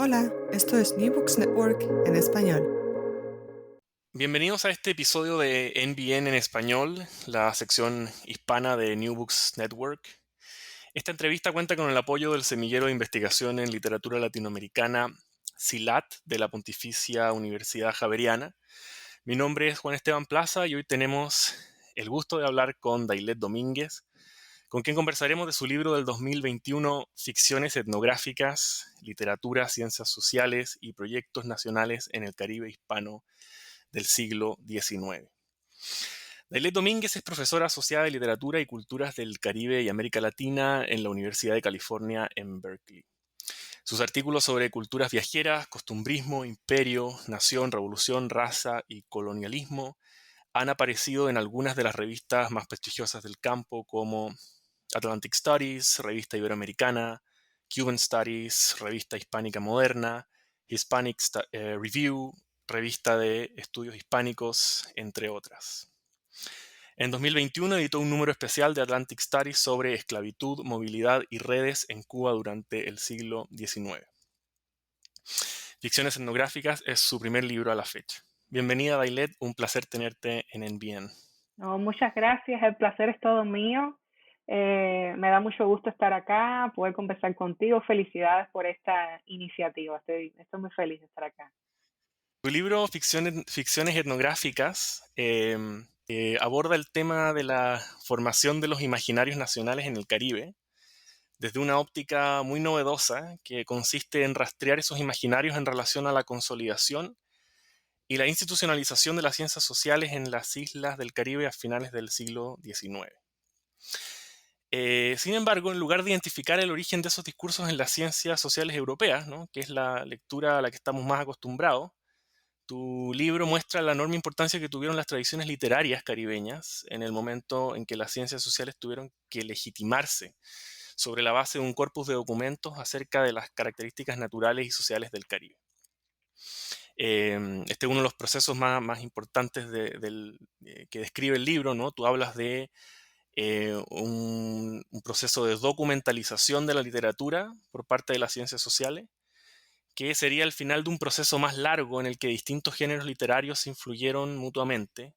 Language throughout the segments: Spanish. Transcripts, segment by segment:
Hola, esto es New Books Network en español. Bienvenidos a este episodio de NBN en español, la sección hispana de New Books Network. Esta entrevista cuenta con el apoyo del Semillero de Investigación en Literatura Latinoamericana, SILAT, de la Pontificia Universidad Javeriana. Mi nombre es Juan Esteban Plaza y hoy tenemos el gusto de hablar con Dailet Domínguez, con quien conversaremos de su libro del 2021, Ficciones etnográficas, literatura, ciencias sociales y proyectos nacionales en el Caribe hispano del siglo XIX. Dailet Domínguez es profesora asociada de Literatura y Culturas del Caribe y América Latina en la Universidad de California en Berkeley. Sus artículos sobre culturas viajeras, costumbrismo, imperio, nación, revolución, raza y colonialismo han aparecido en algunas de las revistas más prestigiosas del campo como Atlantic Studies, Revista Iberoamericana, Cuban Studies, Revista Hispánica Moderna, Review, Revista de Estudios Hispánicos, entre otras. En 2021 editó un número especial de Atlantic Studies sobre esclavitud, movilidad y redes en Cuba durante el siglo XIX. Ficciones etnográficas es su primer libro a la fecha. Bienvenida, Dailet, un placer tenerte en NBN. No, muchas gracias, el placer es todo mío. Me da mucho gusto estar acá, poder conversar contigo. Felicidades por esta iniciativa. Estoy muy feliz de estar acá. Tu libro Ficciones etnográficas aborda el tema de la formación de los imaginarios nacionales en el Caribe desde una óptica muy novedosa que consiste en rastrear esos imaginarios en relación a la consolidación y la institucionalización de las ciencias sociales en las islas del Caribe a finales del siglo XIX. Sin embargo, en lugar de identificar el origen de esos discursos en las ciencias sociales europeas, ¿no?, que es la lectura a la que estamos más acostumbrados, tu libro muestra la enorme importancia que tuvieron las tradiciones literarias caribeñas en el momento en que las ciencias sociales tuvieron que legitimarse sobre la base de un corpus de documentos acerca de las características naturales y sociales del Caribe. Este es uno de los procesos más importantes que describe el libro, ¿no? Tú hablas de un proceso de documentalización de la literatura por parte de las ciencias sociales, que sería el final de un proceso más largo en el que distintos géneros literarios se influyeron mutuamente,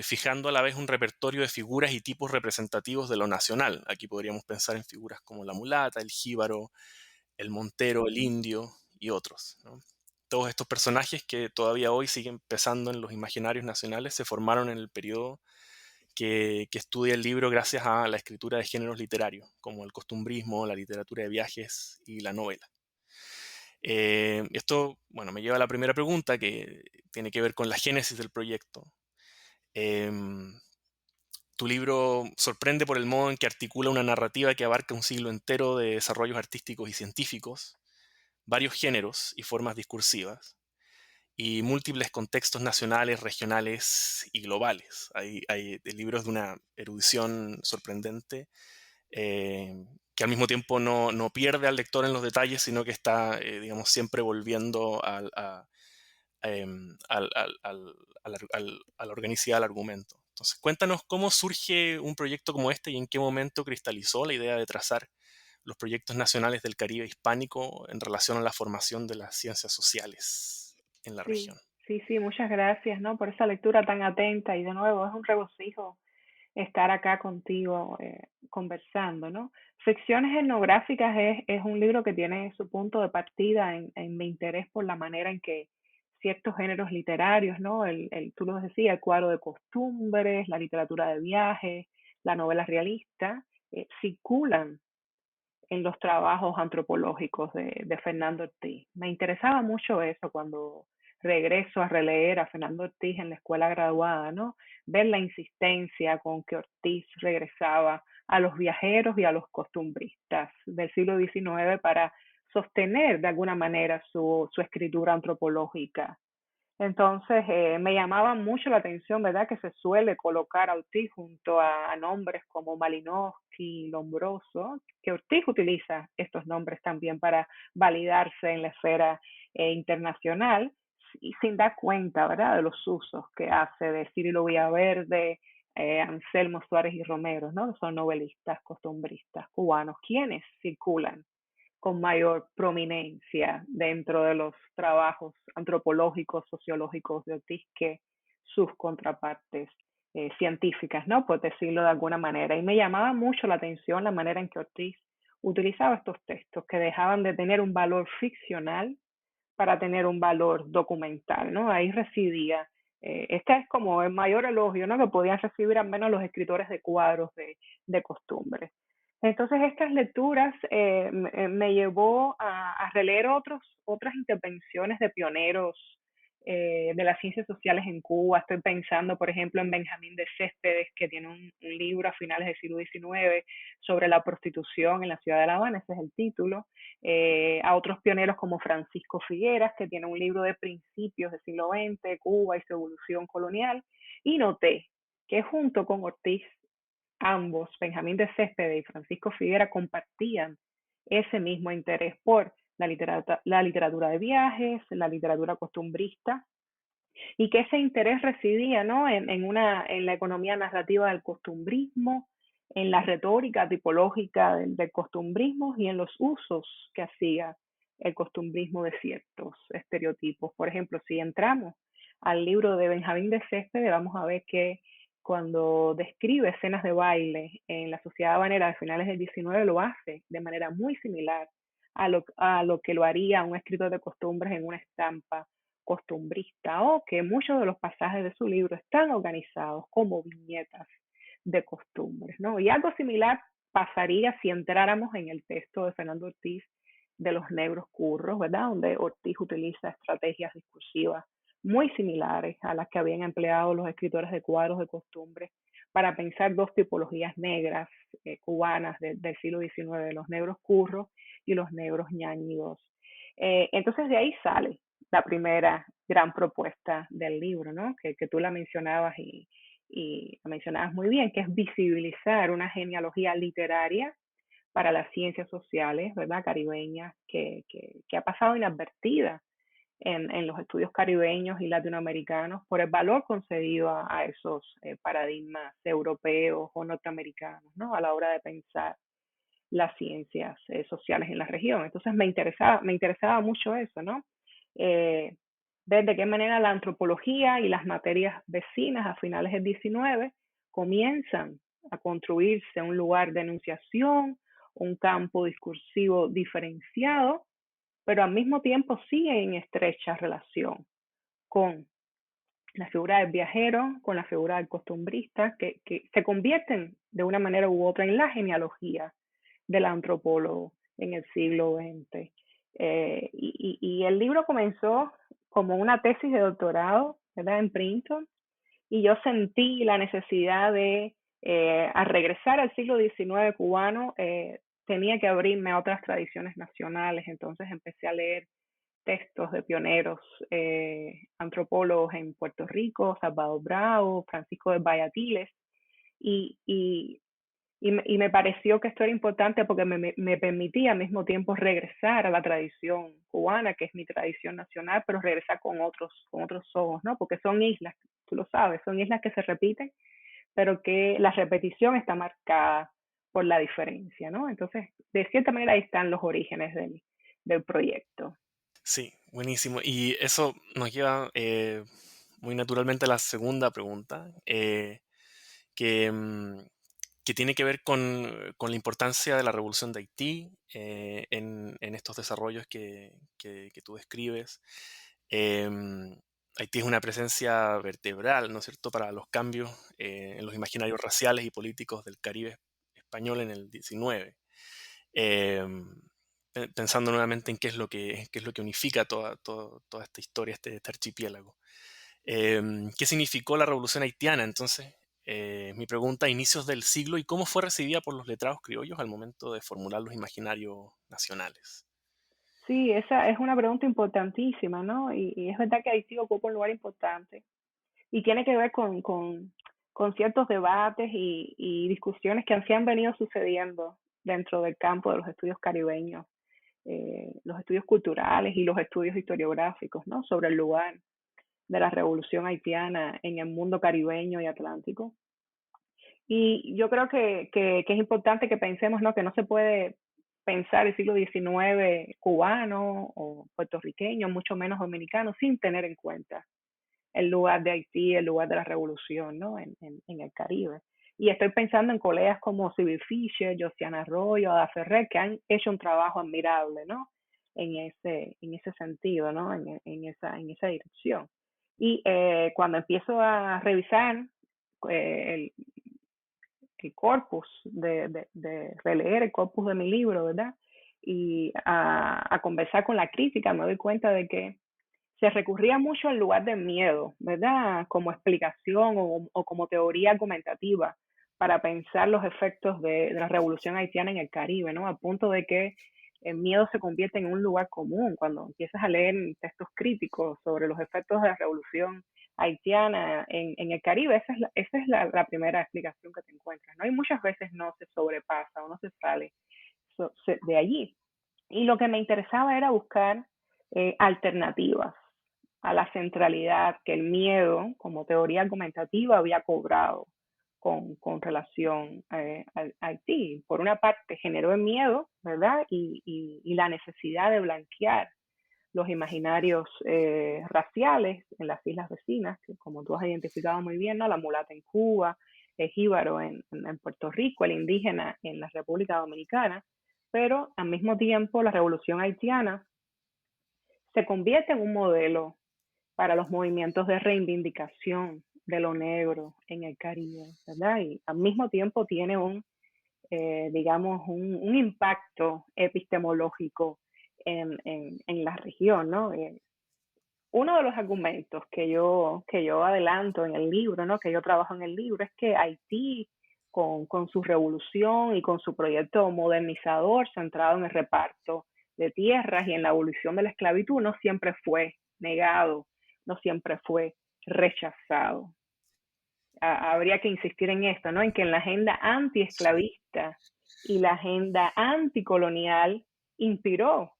fijando a la vez un repertorio de figuras y tipos representativos de lo nacional. Aquí podríamos pensar en figuras como la mulata, el jíbaro, el montero, el indio y otros, ¿no? Todos estos personajes que todavía hoy siguen pesando en los imaginarios nacionales se formaron en el periodo que estudia el libro gracias a la escritura de géneros literarios, como el costumbrismo, la literatura de viajes y la novela. Esto, bueno, me lleva a la primera pregunta que tiene que ver con la génesis del proyecto. Em, Tu libro sorprende por el modo en que articula una narrativa que abarca un siglo entero de desarrollos artísticos y científicos, varios géneros y formas discursivas, y múltiples contextos nacionales, regionales y globales. El libro es de una erudición sorprendente, eh, que al mismo tiempo no pierde al lector en los detalles, sino que está, digamos, siempre volviendo a la organicidad del argumento. Entonces, cuéntanos cómo surge un proyecto como este y en qué momento cristalizó la idea de trazar los proyectos nacionales del Caribe hispánico en relación a la formación de las ciencias sociales en la región. Sí, sí, sí, muchas gracias, ¿no? Por esa lectura tan atenta y de nuevo es un regocijo estar acá contigo conversando, ¿no? Ficciones etnográficas es un libro que tiene su punto de partida en mi interés por la manera en que ciertos géneros literarios, ¿no? Tú lo decías, el cuadro de costumbres, la literatura de viajes, la novela realista, circulan en los trabajos antropológicos de Fernando Ortiz. Me interesaba mucho eso cuando regreso a releer a Fernando Ortiz en la escuela graduada, ¿no? Ver la insistencia con que Ortiz regresaba a los viajeros y a los costumbristas del siglo XIX para sostener de alguna manera su escritura antropológica. Entonces, me llamaba mucho la atención, ¿verdad?, que se suele colocar a Ortiz junto a nombres como Malinowski, Lombroso, que Ortiz utiliza estos nombres también para validarse en la esfera internacional y sin dar cuenta, ¿verdad?, de los usos que hace de Cirilo Villaverde, Anselmo Suárez y Romero, ¿no?, que son novelistas, costumbristas cubanos, quienes circulan con mayor prominencia dentro de los trabajos antropológicos, sociológicos de Ortiz que sus contrapartes científicas, ¿no? Por decirlo de alguna manera. Y me llamaba mucho la atención la manera en que Ortiz utilizaba estos textos que dejaban de tener un valor ficcional para tener un valor documental, ¿no? Ahí residía, este es como el mayor elogio, ¿no? Que podían recibir al menos los escritores de cuadros de costumbre. Entonces estas lecturas me llevó a releer otras intervenciones de pioneros de las ciencias sociales en Cuba. Estoy pensando, por ejemplo, en Benjamín de Céspedes, que tiene un libro a finales del siglo XIX sobre la prostitución en la ciudad de La Habana, ese es el título. A otros pioneros como Francisco Figueras, que tiene un libro de principios del siglo XX, Cuba y su evolución colonial. Y noté que junto con Ortiz, ambos, Benjamín de Céspedes y Francisco Figueras, compartían ese mismo interés por la literatura de viajes, la literatura costumbrista, y que ese interés residía, ¿no? en la economía narrativa del costumbrismo, en la retórica tipológica del costumbrismo y en los usos que hacía el costumbrismo de ciertos estereotipos. Por ejemplo, si entramos al libro de Benjamín de Céspedes, vamos a ver que cuando describe escenas de baile en la sociedad habanera de finales del 19, lo hace de manera muy similar a lo que lo haría un escritor de costumbres en una estampa costumbrista, o que muchos de los pasajes de su libro están organizados como viñetas de costumbres, ¿no? Y algo similar pasaría si entráramos en el texto de Fernando Ortiz de Los Negros Curros, ¿verdad? Donde Ortiz utiliza estrategias discursivas muy similares a las que habían empleado los escritores de cuadros de costumbres para pensar dos tipologías negras cubanas del siglo XIX, los negros curros y los negros ñáñigos. Entonces de ahí sale la primera gran propuesta del libro, ¿no? Que tú la mencionabas y la mencionabas muy bien, que es visibilizar una genealogía literaria para las ciencias sociales, ¿verdad? Caribeñas, que ha pasado inadvertida en los estudios caribeños y latinoamericanos por el valor concedido a esos paradigmas europeos o norteamericanos, ¿no? A la hora de pensar las ciencias sociales en la región. Entonces me interesaba mucho eso, ¿no? Ver de qué manera la antropología y las materias vecinas a finales del 19 comienzan a construirse un lugar de enunciación, un campo discursivo diferenciado, pero al mismo tiempo sigue en estrecha relación con la figura del viajero, con la figura del costumbrista, que se convierten de una manera u otra en la genealogía del antropólogo en el siglo XX. Y el libro comenzó como una tesis de doctorado, ¿verdad? En Princeton, y yo sentí la necesidad de, al regresar al siglo XIX cubano, tenía que abrirme a otras tradiciones nacionales. Entonces empecé a leer textos de pioneros antropólogos en Puerto Rico, Salvador Bravo, Francisco de Bayatiles, y, y, y me pareció que esto era importante porque me permitía al mismo tiempo regresar a la tradición cubana, que es mi tradición nacional, pero regresar con otros ojos, ¿no? Porque son islas, tú lo sabes, son islas que se repiten, pero que la repetición está marcada por la diferencia, ¿no? Entonces, de cierta manera ahí están los orígenes del proyecto. Sí, buenísimo. Y eso nos lleva muy naturalmente a la segunda pregunta, que, que tiene que ver con la importancia de la Revolución de Haití en estos desarrollos que tú describes. Em, Haití es una presencia vertebral, ¿no es cierto?, para los cambios en los imaginarios raciales y políticos del Caribe español en el 19. Em, Pensando nuevamente en qué es lo que unifica toda esta historia, este archipiélago. ¿Qué significó la Revolución Haitiana? Entonces, mi pregunta, a inicios del siglo, y cómo fue recibida por los letrados criollos al momento de formular los imaginarios nacionales. Sí, esa es una pregunta importantísima, ¿no? Y es verdad que Haití ocupa un lugar importante y tiene que ver con ciertos debates y discusiones que se han venido sucediendo dentro del campo de los estudios caribeños, los estudios culturales y los estudios historiográficos, ¿no? Sobre el lugar de la revolución haitiana en el mundo caribeño y atlántico. Y yo creo que es importante que pensemos, ¿no? Que no se puede pensar el siglo XIX cubano o puertorriqueño, mucho menos dominicano, sin tener en cuenta el lugar de Haití, el lugar de la revolución, ¿no? En el Caribe. Y estoy pensando en colegas como Sybil Fisher, Josiana Arroyo, Ada Ferrer, que han hecho un trabajo admirable, ¿no? En ese sentido, ¿no? En esa dirección. Y cuando empiezo a revisar el, el corpus, de releer el corpus de mi libro, ¿verdad? Y a conversar con la crítica, me doy cuenta de que se recurría mucho al lugar del miedo, ¿verdad? Como explicación o como teoría argumentativa para pensar los efectos de la revolución haitiana en el Caribe, ¿no? Al punto de que el miedo se convierte en un lugar común. Cuando empiezas a leer textos críticos sobre los efectos de la revolución haitiana en el Caribe, esa es la primera explicación que te encuentras, ¿no? Y muchas veces no se sobrepasa o no se sale de allí. Y lo que me interesaba era buscar alternativas a la centralidad que el miedo como teoría argumentativa había cobrado con relación a Haití. Por una parte generó el miedo, ¿verdad? Y la necesidad de blanquear los imaginarios raciales en las islas vecinas, que como tú has identificado muy bien, ¿no? La mulata en Cuba, el jíbaro en Puerto Rico, el indígena en la República Dominicana, pero al mismo tiempo la revolución haitiana se convierte en un modelo para los movimientos de reivindicación de lo negro en el Caribe, ¿verdad? Y al mismo tiempo tiene digamos, un impacto epistemológico en la región, ¿no? Uno de los argumentos que yo adelanto en el libro, ¿no? Que yo trabajo en el libro, es que Haití, con su revolución y con su proyecto modernizador centrado en el reparto de tierras y en la abolición de la esclavitud, no siempre fue negado, no siempre fue rechazado. Habría que insistir en esto, ¿no? En que en la agenda Sí. antiesclavista y la agenda anticolonial inspiró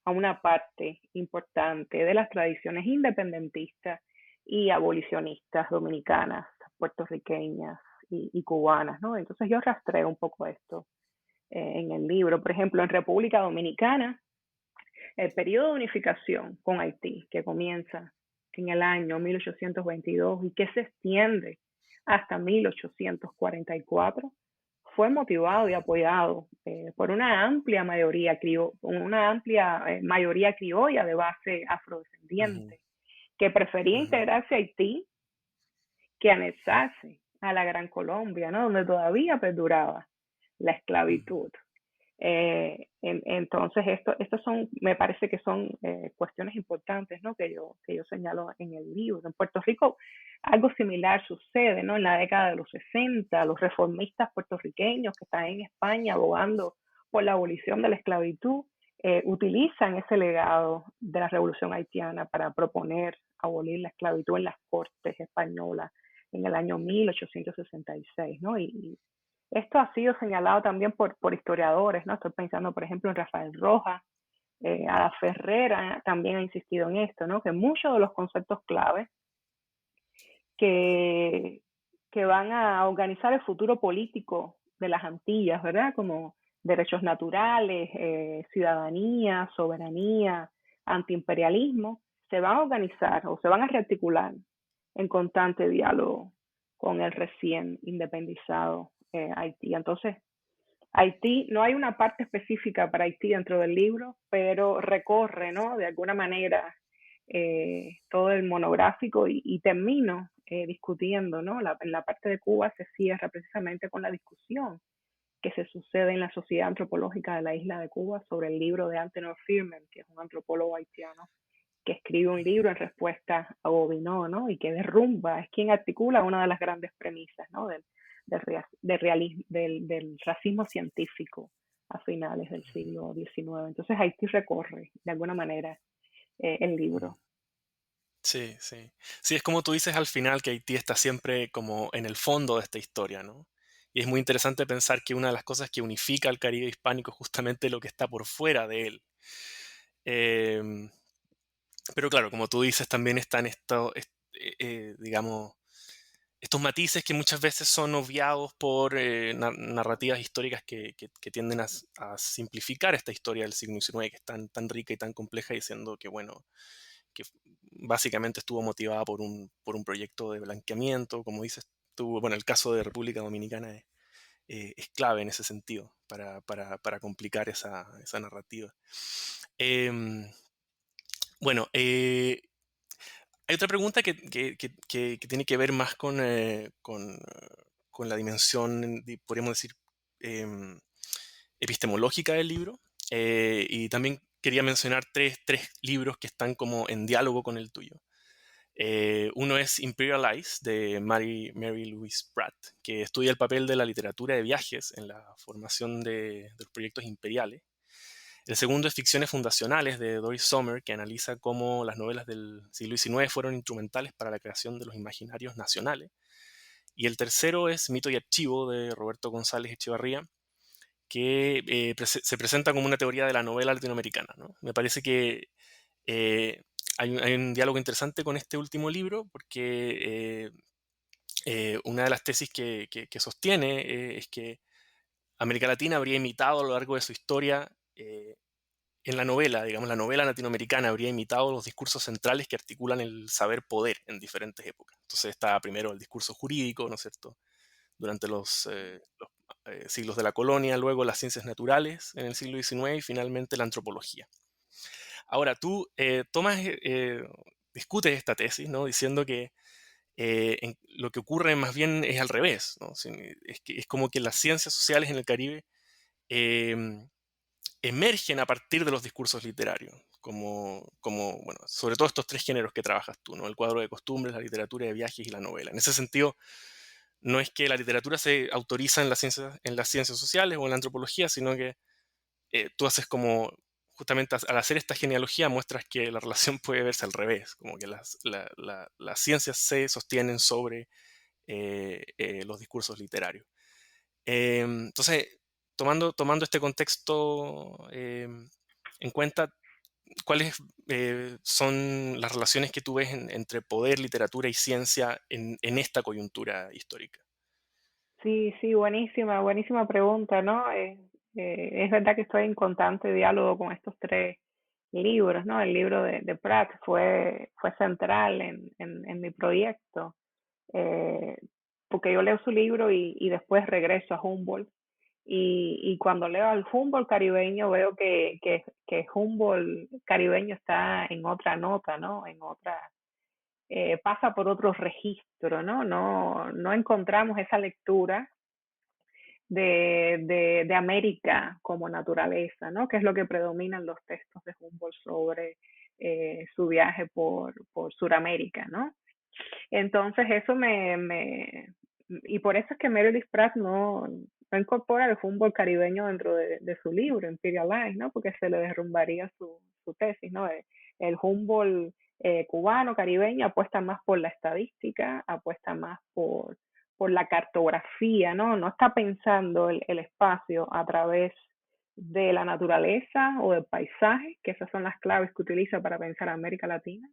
a una parte importante de las tradiciones independentistas y abolicionistas dominicanas, puertorriqueñas y cubanas, ¿no? Entonces yo rastreo un poco esto en el libro. Por ejemplo, en República Dominicana, el periodo de unificación con Haití, que comienza en el año 1822 y que se extiende hasta 1844, fue motivado y apoyado por una amplia mayoría criolla de base Ujú, afrodescendiente, que prefería ujú, integrarse a Haití que anexarse a la Gran Colombia, ¿no? Donde todavía perduraba la ujú. esclavitud. Entonces, estos son, me parece que son cuestiones importantes, ¿no? Que yo señalo en el libro. En Puerto Rico algo similar sucede, ¿no? En la década de los 60, los reformistas puertorriqueños que están en España abogando por la abolición de la esclavitud, utilizan ese legado de la revolución haitiana para proponer abolir la esclavitud en las cortes españolas en el año 1866, ¿no? Y esto ha sido señalado también por historiadores, ¿no? Estoy pensando, por ejemplo, en Rafael Rojas, Ada Ferrera también ha insistido en esto, ¿no? Que muchos de los conceptos claves que, que van a organizar el futuro político de las Antillas, ¿verdad? Como derechos naturales, ciudadanía, soberanía, antiimperialismo, se van a organizar o se van a rearticular en constante diálogo con el recién independizado Haití. Entonces, Haití, no hay una parte específica para Haití dentro del libro, pero recorre, ¿no? De alguna manera todo el monográfico y termino discutiendo, ¿no? En la parte de Cuba se cierra precisamente con la discusión que se sucede en la Sociedad Antropológica de la Isla de Cuba sobre el libro de Antenor Firmen, que es un antropólogo haitiano que escribe un libro en respuesta a Gobineau, ¿no? Y que derrumba, es quien articula una de las grandes premisas, ¿no? Del racismo científico a finales del siglo XIX. Entonces Haití recorre, de alguna manera, el libro. Sí, sí. Sí, es como tú dices al final que Haití está siempre como en el fondo de esta historia, ¿no? Y es muy interesante pensar que una de las cosas que unifica al Caribe hispánico es justamente lo que está por fuera de él. Em, pero claro, como tú dices, también están digamos, estos matices que muchas veces son obviados por narrativas históricas que tienden a simplificar esta historia del siglo XIX, que es tan rica y tan compleja, diciendo que, bueno, que básicamente estuvo motivada por un proyecto de blanqueamiento, como dices tú. Bueno, el caso de República Dominicana es clave en ese sentido para complicar esa narrativa. Em, bueno, hay otra pregunta que tiene que ver más con la dimensión, podríamos decir, em, epistemológica del libro. Y también quería mencionar tres libros que están como en diálogo con el tuyo. Uno es Imperialize, de Mary Louise Pratt, que estudia el papel de la literatura de viajes en la formación de los proyectos imperiales. El segundo es Ficciones Fundacionales, de Doris Sommer, que analiza cómo las novelas del siglo XIX fueron instrumentales para la creación de los imaginarios nacionales. Y el tercero es Mito y Archivo, de Roberto González Echevarría, que se presenta como una teoría de la novela latinoamericana, ¿no? Me parece que eh, hay un diálogo interesante con este último libro, porque una de las tesis que sostiene es que América Latina habría imitado a lo largo de su historia, en la novela, digamos, la novela latinoamericana habría imitado los discursos centrales que articulan el saber-poder en diferentes épocas. Entonces está primero el discurso jurídico, ¿no es cierto?, durante los siglos de la colonia, luego las ciencias naturales en el siglo XIX y finalmente la antropología. Ahora, tú discutes esta tesis, ¿no?, diciendo que lo que ocurre más bien es al revés, ¿no? Es como que las ciencias sociales en el Caribe em, emergen a partir de los discursos literarios, bueno, sobre todo estos tres géneros que trabajas tú, ¿no? El cuadro de costumbres, la literatura de viajes y la novela. En ese sentido, no es que la literatura se autoriza en las ciencias sociales o en la antropología, sino que tú haces como, justamente al hacer esta genealogía, muestras que la relación puede verse al revés, como que las ciencias se sostienen sobre los discursos literarios. Entonces, tomando este contexto en cuenta, ¿cuáles son las relaciones que tú ves entre poder, literatura y ciencia en esta coyuntura histórica? Sí, sí, buenísima, buenísima pregunta, ¿no? Es verdad que estoy en constante diálogo con estos tres libros, ¿no? El libro de Pratt fue central en mi proyecto, eh, porque yo leo su libro y después regreso a Humboldt. Y cuando leo al Humboldt caribeño veo que Humboldt caribeño está en otra nota, ¿no? Pasa por otro registro, ¿no? No encontramos esa lectura de América como naturaleza, ¿no? Que es lo que predomina en los textos de Humboldt sobre su viaje por Sudamérica, ¿no? Entonces y por eso es que Meredith Pratt no incorpora el Humboldt caribeño dentro de su libro, Imperialize, ¿no? Porque se le derrumbaría su tesis, ¿no? El Humboldt cubano, caribeño, apuesta más por la estadística, apuesta más por la cartografía, ¿no? No está pensando el espacio a través de la naturaleza o del paisaje, que esas son las claves que utiliza para pensar América Latina,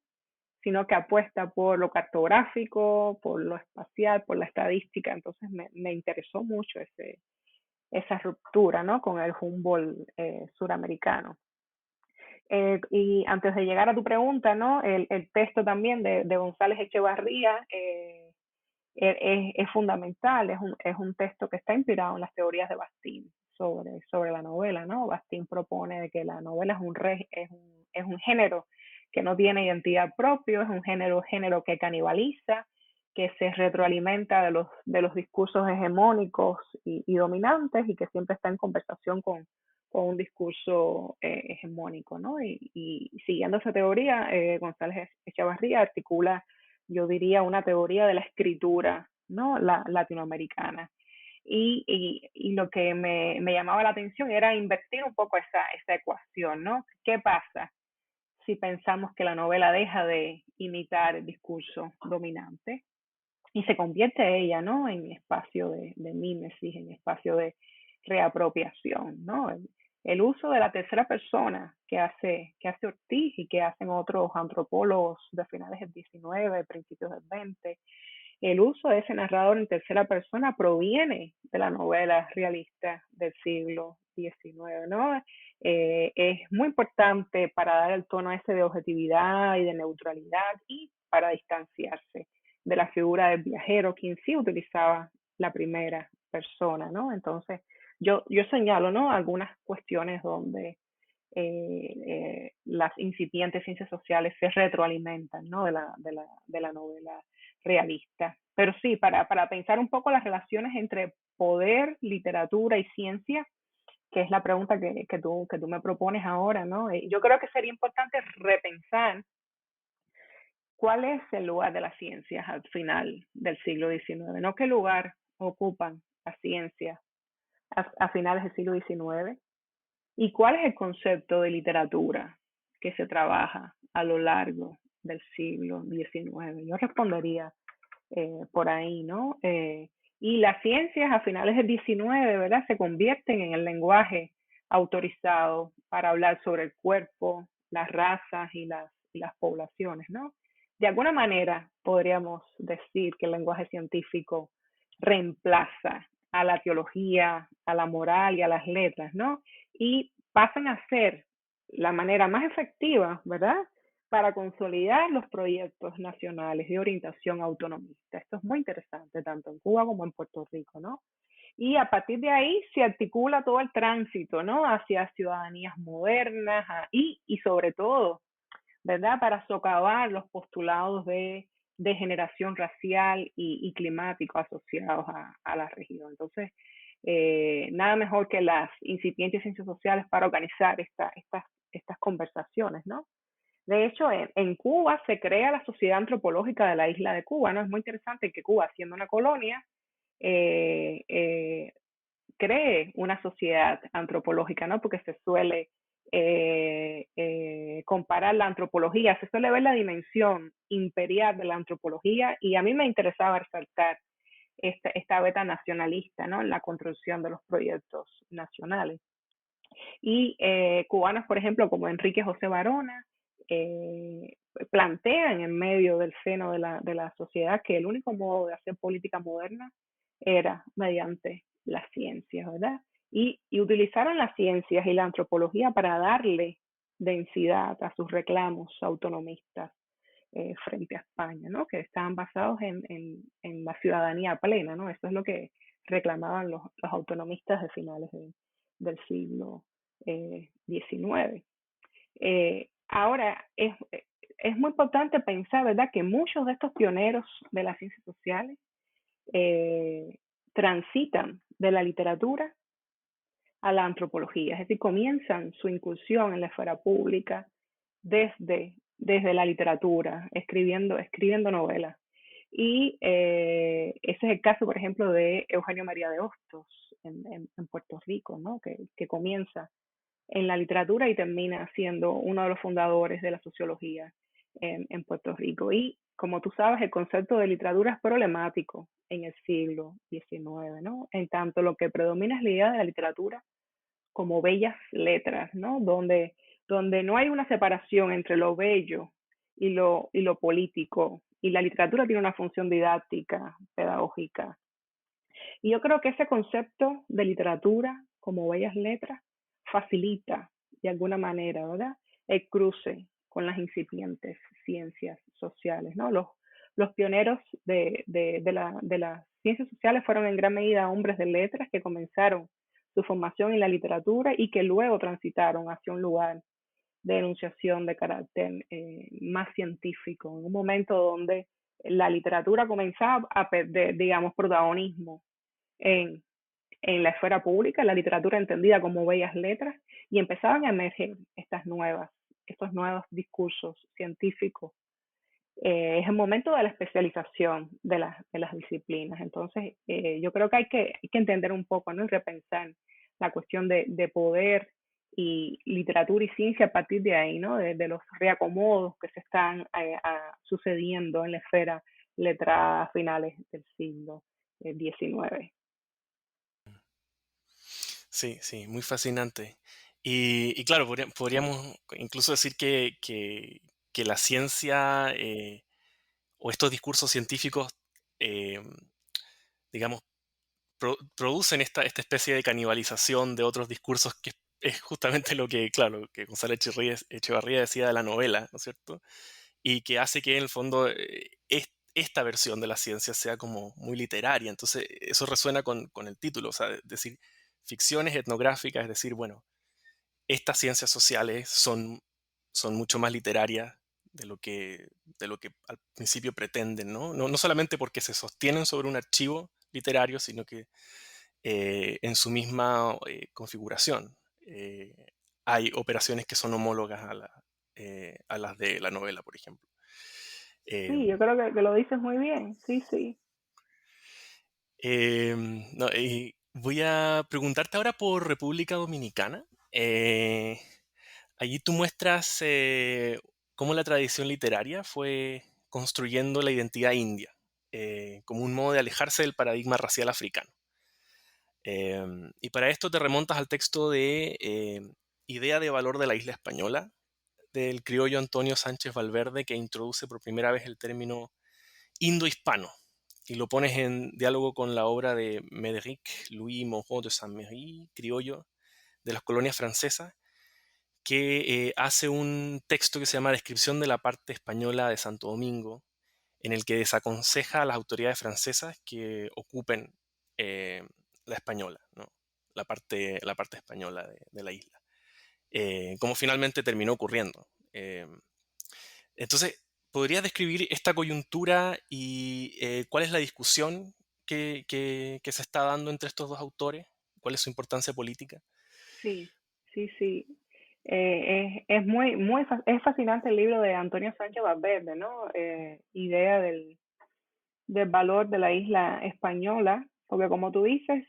sino que apuesta por lo cartográfico, por lo espacial, por la estadística. Entonces me interesó mucho esa ruptura, ¿no?, con el Humboldt suramericano. Y antes de llegar a tu pregunta, ¿no?, el texto también de González Echevarría es fundamental, es un texto que está inspirado en las teorías de Bastiat sobre la novela, ¿no? Bastiat propone de que la novela es un género que no tiene identidad propia, es un género que canibaliza, que se retroalimenta de los discursos hegemónicos y dominantes, y que siempre está en conversación con un discurso hegemónico, ¿no? Y siguiendo esa teoría, González Echevarría articula, yo diría, una teoría de la escritura, ¿no?, latinoamericana. Y lo que me llamaba la atención era invertir un poco esa ecuación, ¿no? ¿Qué pasa si pensamos que la novela deja de imitar el discurso dominante y se convierte ella, ¿no?, en espacio de mímesis, en espacio de reapropiación, ¿no? El uso de la tercera persona que hace Ortiz y que hacen otros antropólogos de finales del XIX, principios del XX, el uso de ese narrador en tercera persona proviene de la novela realista del siglo XIX, ¿no? Es muy importante para dar el tono ese de objetividad y de neutralidad y para distanciarse de la figura del viajero, quien sí utilizaba la primera persona, ¿no? Entonces, yo señalo, ¿no? Algunas cuestiones donde las incipientes ciencias sociales se retroalimentan, ¿no? De la novela realista. Pero sí, para pensar un poco las relaciones entre poder, literatura y ciencia, que es la pregunta que tú me propones ahora, ¿no? Yo creo que sería importante repensar cuál es el lugar de las ciencias al final del siglo XIX, no qué lugar ocupan las ciencias a finales del siglo XIX, y cuál es el concepto de literatura que se trabaja a lo largo del siglo XIX. Yo respondería por ahí, ¿no? Y las ciencias a finales del XIX, ¿verdad? Se convierten en el lenguaje autorizado para hablar sobre el cuerpo, las razas y las poblaciones, ¿no? De alguna manera podríamos decir que el lenguaje científico reemplaza a la teología, a la moral y a las letras, ¿no? Y pasan a ser la manera más efectiva, ¿verdad? Para consolidar los proyectos nacionales de orientación autonomista. Esto es muy interesante, tanto en Cuba como en Puerto Rico, ¿no? Y a partir de ahí se articula todo el tránsito, ¿no? Hacia ciudadanías modernas y sobre todo, ¿verdad? Para socavar los postulados de degeneración racial y climático asociados a la región. Entonces, nada mejor que las incipientes ciencias sociales para organizar estas conversaciones, ¿no? De hecho, en Cuba se crea la Sociedad Antropológica de la isla de Cuba, ¿no? Es muy interesante que Cuba, siendo una colonia, eh, eh, cree una sociedad antropológica, ¿no? Porque se suele comparar la antropología, se suele ver la dimensión imperial de la antropología y a mí me interesaba resaltar esta beta nacionalista, ¿no? En la construcción de los proyectos nacionales. Y cubanos, por ejemplo, como Enrique José Barona, eh, plantean en medio del seno de la sociedad que el único modo de hacer política moderna era mediante las ciencias, ¿verdad? Y utilizaron las ciencias y la antropología para darle densidad a sus reclamos autonomistas frente a España, ¿no? Que estaban basados en la ciudadanía plena, ¿no? Eso es lo que reclamaban los autonomistas de finales del siglo XIX. Ahora, es muy importante pensar, ¿verdad?, que muchos de estos pioneros de las ciencias sociales eh, transitan de la literatura a la antropología, es decir, comienzan su incursión en la esfera pública desde la literatura, escribiendo novelas. Y ese es el caso, por ejemplo, de Eugenio María de Hostos en Puerto Rico, ¿no? Que comienza en la literatura y termina siendo uno de los fundadores de la sociología en Puerto Rico. Y como tú sabes, el concepto de literatura es problemático en el siglo XIX, ¿no? En tanto lo que predomina es la idea de la literatura como bellas letras, ¿no? Donde no hay una separación entre lo bello y lo político. Y la literatura tiene una función didáctica, pedagógica. Y yo creo que ese concepto de literatura como bellas letras facilita de alguna manera, ¿verdad? El cruce con las incipientes ciencias sociales, ¿no? Los pioneros de las ciencias sociales fueron en gran medida hombres de letras que comenzaron su formación en la literatura y que luego transitaron hacia un lugar de enunciación de carácter más científico, en un momento donde la literatura comenzaba a perder, digamos, protagonismo en, en la esfera pública, la literatura entendida como bellas letras, y empezaban a emerger estos nuevos discursos científicos. Es el momento de la especialización de las disciplinas. Entonces, yo creo que hay que entender un poco, ¿no? Y repensar la cuestión de poder y literatura y ciencia a partir de ahí, ¿no? De los reacomodos que se están sucediendo en la esfera letrada a finales del siglo XIX. Sí, sí, muy fascinante. Y claro, podríamos incluso decir que la ciencia o estos discursos científicos digamos, producen esta especie de canibalización de otros discursos que es justamente lo que, claro, que González Echevarría decía de la novela, ¿no es cierto? Y que hace que en el fondo esta versión de la ciencia sea como muy literaria. Entonces, eso resuena con el título, o sea, es decir, ficciones etnográficas, es decir, bueno, estas ciencias sociales son mucho más literarias de lo que al principio pretenden, ¿no? No solamente porque se sostienen sobre un archivo literario, sino que en su misma configuración hay operaciones que son homólogas a las de la novela, por ejemplo. Sí, yo creo que lo dices muy bien. Sí, sí. No, y voy a preguntarte ahora por República Dominicana. Allí tú muestras cómo la tradición literaria fue construyendo la identidad india, como un modo de alejarse del paradigma racial africano. Y para esto te remontas al texto de Idea de valor de la isla española, del criollo Antonio Sánchez Valverde, que introduce por primera vez el término indo-hispano y lo pones en diálogo con la obra de Médéric Louis Moreau de Saint-Méry, criollo de las colonias francesas, que hace un texto que se llama Descripción de la parte española de Santo Domingo, en el que desaconseja a las autoridades francesas que ocupen eh, la española, ¿no? la parte española de la isla, como finalmente terminó ocurriendo. Entonces, ¿podrías describir esta coyuntura y cuál es la discusión que se está dando entre estos dos autores? ¿Cuál es su importancia política? Sí, sí, sí. Es es fascinante el libro de Antonio Sánchez Valverde, ¿no? Idea del valor de la isla española, porque como tú dices,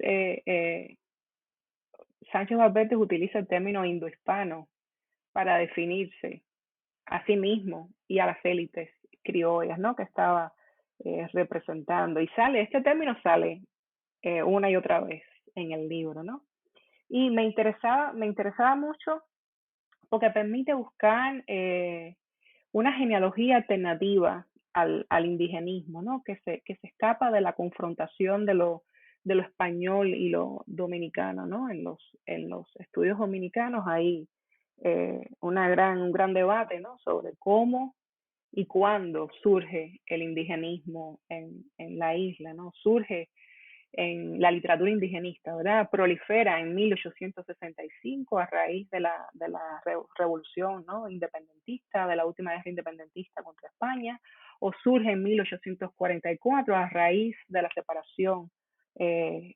Sánchez Valverde utiliza el término indohispano para definirse a sí mismo y a las élites criollas, ¿no? Que estaba representando. Y este término sale una y otra vez en el libro, ¿no? Y me interesaba mucho porque permite buscar una genealogía alternativa al indigenismo, ¿no? Que se escapa de la confrontación de lo español y lo dominicano, ¿no? En los estudios dominicanos hay un gran debate, ¿no? Sobre cómo y cuándo surge el indigenismo en la isla, ¿no? Surge en la literatura indigenista, ¿verdad? Prolifera en 1865 a raíz de la revolución, ¿no? Independentista, de la última guerra independentista contra España, o surge en 1844 a raíz de la separación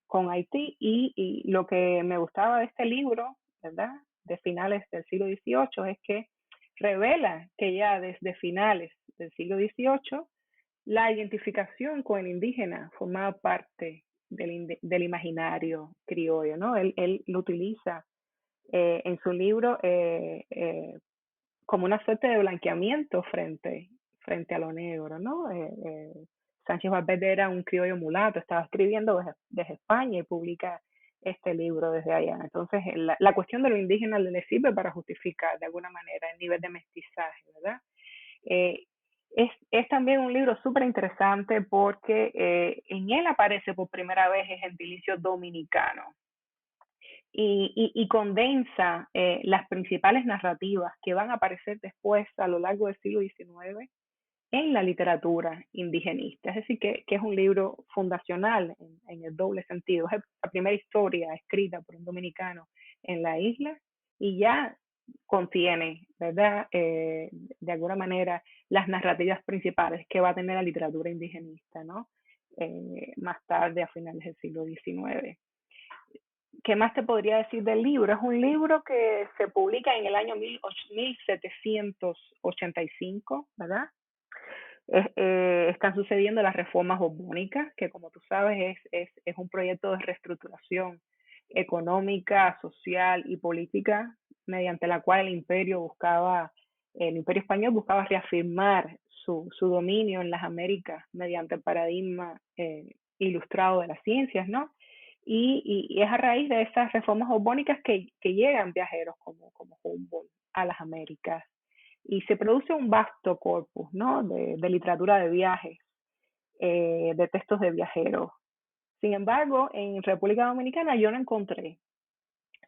con Haití. Y lo que me gustaba de este libro, ¿verdad? De finales del siglo XVIII es que revela que ya desde finales del siglo XVIII la identificación con el indígena formaba parte del imaginario criollo, ¿no? Él lo utiliza en su libro como una suerte de blanqueamiento frente a lo negro, ¿no? Sánchez Valverde era un criollo mulato, estaba escribiendo desde España y publica este libro desde allá. Entonces, la cuestión de lo indígena le sirve para justificar de alguna manera el nivel de mestizaje, ¿verdad? Eh, es también un libro súper interesante porque en él aparece por primera vez el gentilicio dominicano y condensa las principales narrativas que van a aparecer después a lo largo del siglo XIX en la literatura indigenista. Es decir, que es un libro fundacional en el doble sentido. Es la primera historia escrita por un dominicano en la isla y ya contiene, ¿verdad? De alguna manera, las narrativas principales que va a tener la literatura indigenista, ¿no? Más tarde, a finales del siglo XIX. ¿Qué más te podría decir del libro? Es un libro que se publica en el año 1785, ¿verdad? Están sucediendo las reformas borbónicas, que como tú sabes es un proyecto de reestructuración económica, social y política, mediante la cual el imperio español buscaba reafirmar su dominio en las Américas mediante el paradigma ilustrado de las ciencias, ¿no? Y es a raíz de esas reformas borbónicas que llegan viajeros como Humboldt a las Américas y se produce un vasto corpus, ¿no? de literatura de viajes de textos de viajeros. Sin embargo, en República Dominicana yo no encontré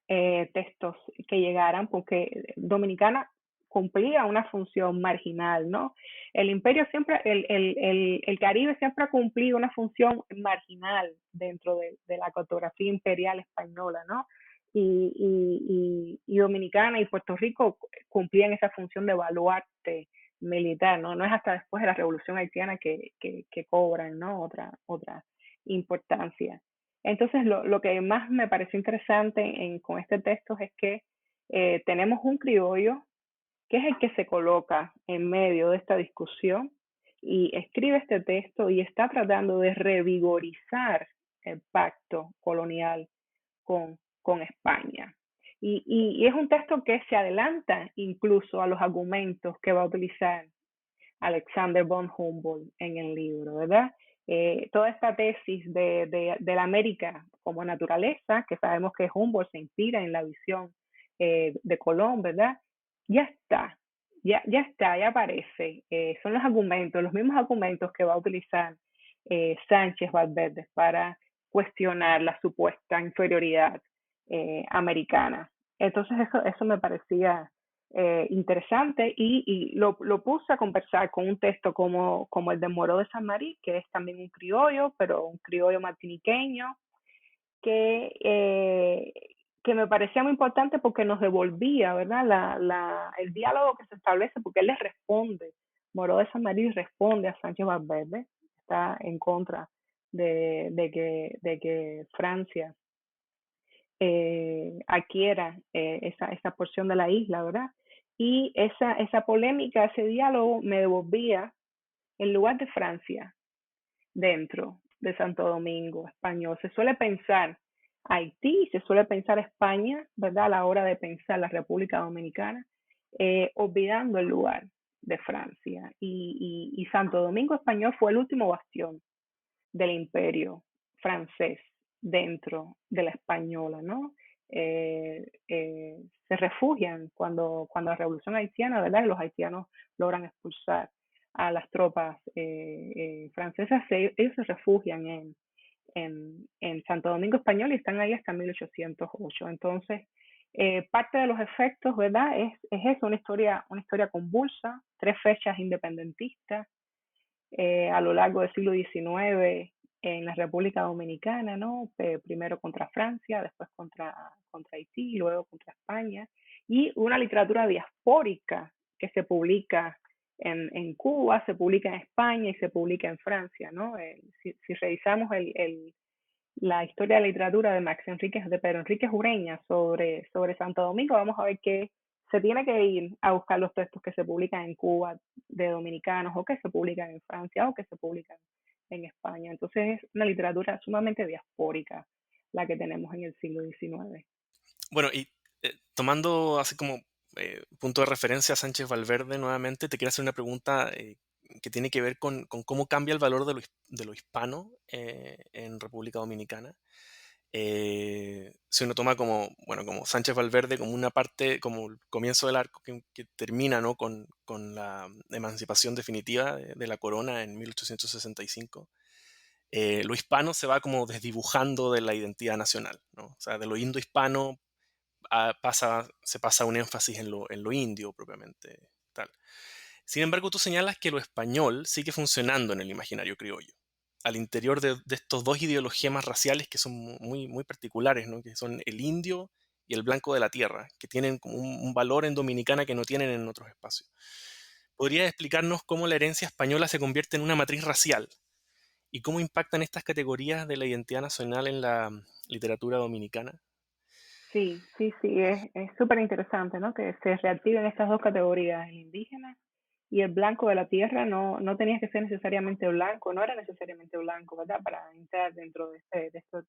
textos que llegaran porque Dominicana cumplía una función marginal, ¿no? El imperio siempre, el Caribe siempre ha cumplido una función marginal dentro de la cartografía imperial española, ¿no? Y Dominicana y Puerto Rico cumplían esa función de baluarte militar, ¿no? No es hasta después de la Revolución Haitiana que cobran, ¿no? Otra importancia. Entonces, lo que más me pareció interesante con este texto es que tenemos un criollo que es el que se coloca en medio de esta discusión y escribe este texto y está tratando de revigorizar el pacto colonial con España. Y es un texto que se adelanta incluso a los argumentos que va a utilizar Alexander von Humboldt en el libro, ¿verdad? Toda esta tesis de la América como naturaleza, que sabemos que Humboldt se inspira en la visión de Colón, ¿verdad? Ya está, ya aparece. Son los argumentos, los mismos argumentos que va a utilizar Sánchez Valverde para cuestionar la supuesta inferioridad americana. Entonces eso me parecía interesante y lo puse a conversar con un texto como el de Moró de San Marí, que es también un criollo, pero un criollo martiniqueño, que me parecía muy importante porque nos devolvía, ¿verdad? El diálogo que se establece, porque él le responde, Moró de San Marí responde a Sánchez Valverde, está en contra de que Francia adquiera esa porción de la isla, ¿verdad? Y esa polémica, ese diálogo me devolvía en lugar de Francia dentro de Santo Domingo español. Se suele pensar Haití, se suele pensar España, ¿verdad? A la hora de pensar la República Dominicana, olvidando el lugar de Francia. Y Santo Domingo español fue el último bastión del imperio francés dentro de la española, ¿no? Se refugian cuando la revolución haitiana, ¿verdad? Los haitianos logran expulsar a las tropas francesas, ellos se refugian en Santo Domingo Español y están ahí hasta 1808. Entonces, parte de los efectos, ¿verdad? Es eso, una historia convulsa, 3 fechas independentistas a lo largo del siglo XIX en la República Dominicana, ¿no? Primero contra Francia, después contra Haití, luego contra España, y una literatura diaspórica que se publica en Cuba, se publica en España y se publica en Francia, ¿no? Si revisamos la historia de la literatura de Pedro Enríquez Ureña sobre Santo Domingo, vamos a ver que se tiene que ir a buscar los textos que se publican en Cuba de dominicanos o que se publican en Francia o que se publican en España. Entonces es una literatura sumamente diaspórica la que tenemos en el siglo XIX. Bueno, y tomando así como punto de referencia a Sánchez Valverde nuevamente, te quiero hacer una pregunta que tiene que ver con cómo cambia el valor de lo hispano en República Dominicana. Si uno toma como Sánchez Valverde como una parte, como el comienzo del arco que termina, ¿no? con la emancipación definitiva de la corona en 1865, lo hispano se va como desdibujando de la identidad nacional, ¿no? O sea, de lo indo-hispano se pasa un énfasis en lo indio propiamente tal. Sin embargo, tú señalas que lo español sigue funcionando en el imaginario criollo, al interior de estos dos ideologías raciales que son muy, muy particulares, ¿no? Que son el indio y el blanco de la tierra, que tienen como un valor en Dominicana que no tienen en otros espacios. ¿Podrías explicarnos cómo la herencia española se convierte en una matriz racial y cómo impactan estas categorías de la identidad nacional en la literatura dominicana? Sí, es súper interesante, ¿no? Que se reactiven estas dos categorías, el indígena y el blanco de la tierra. No tenía que ser necesariamente blanco, no era necesariamente blanco, ¿verdad? Para entrar dentro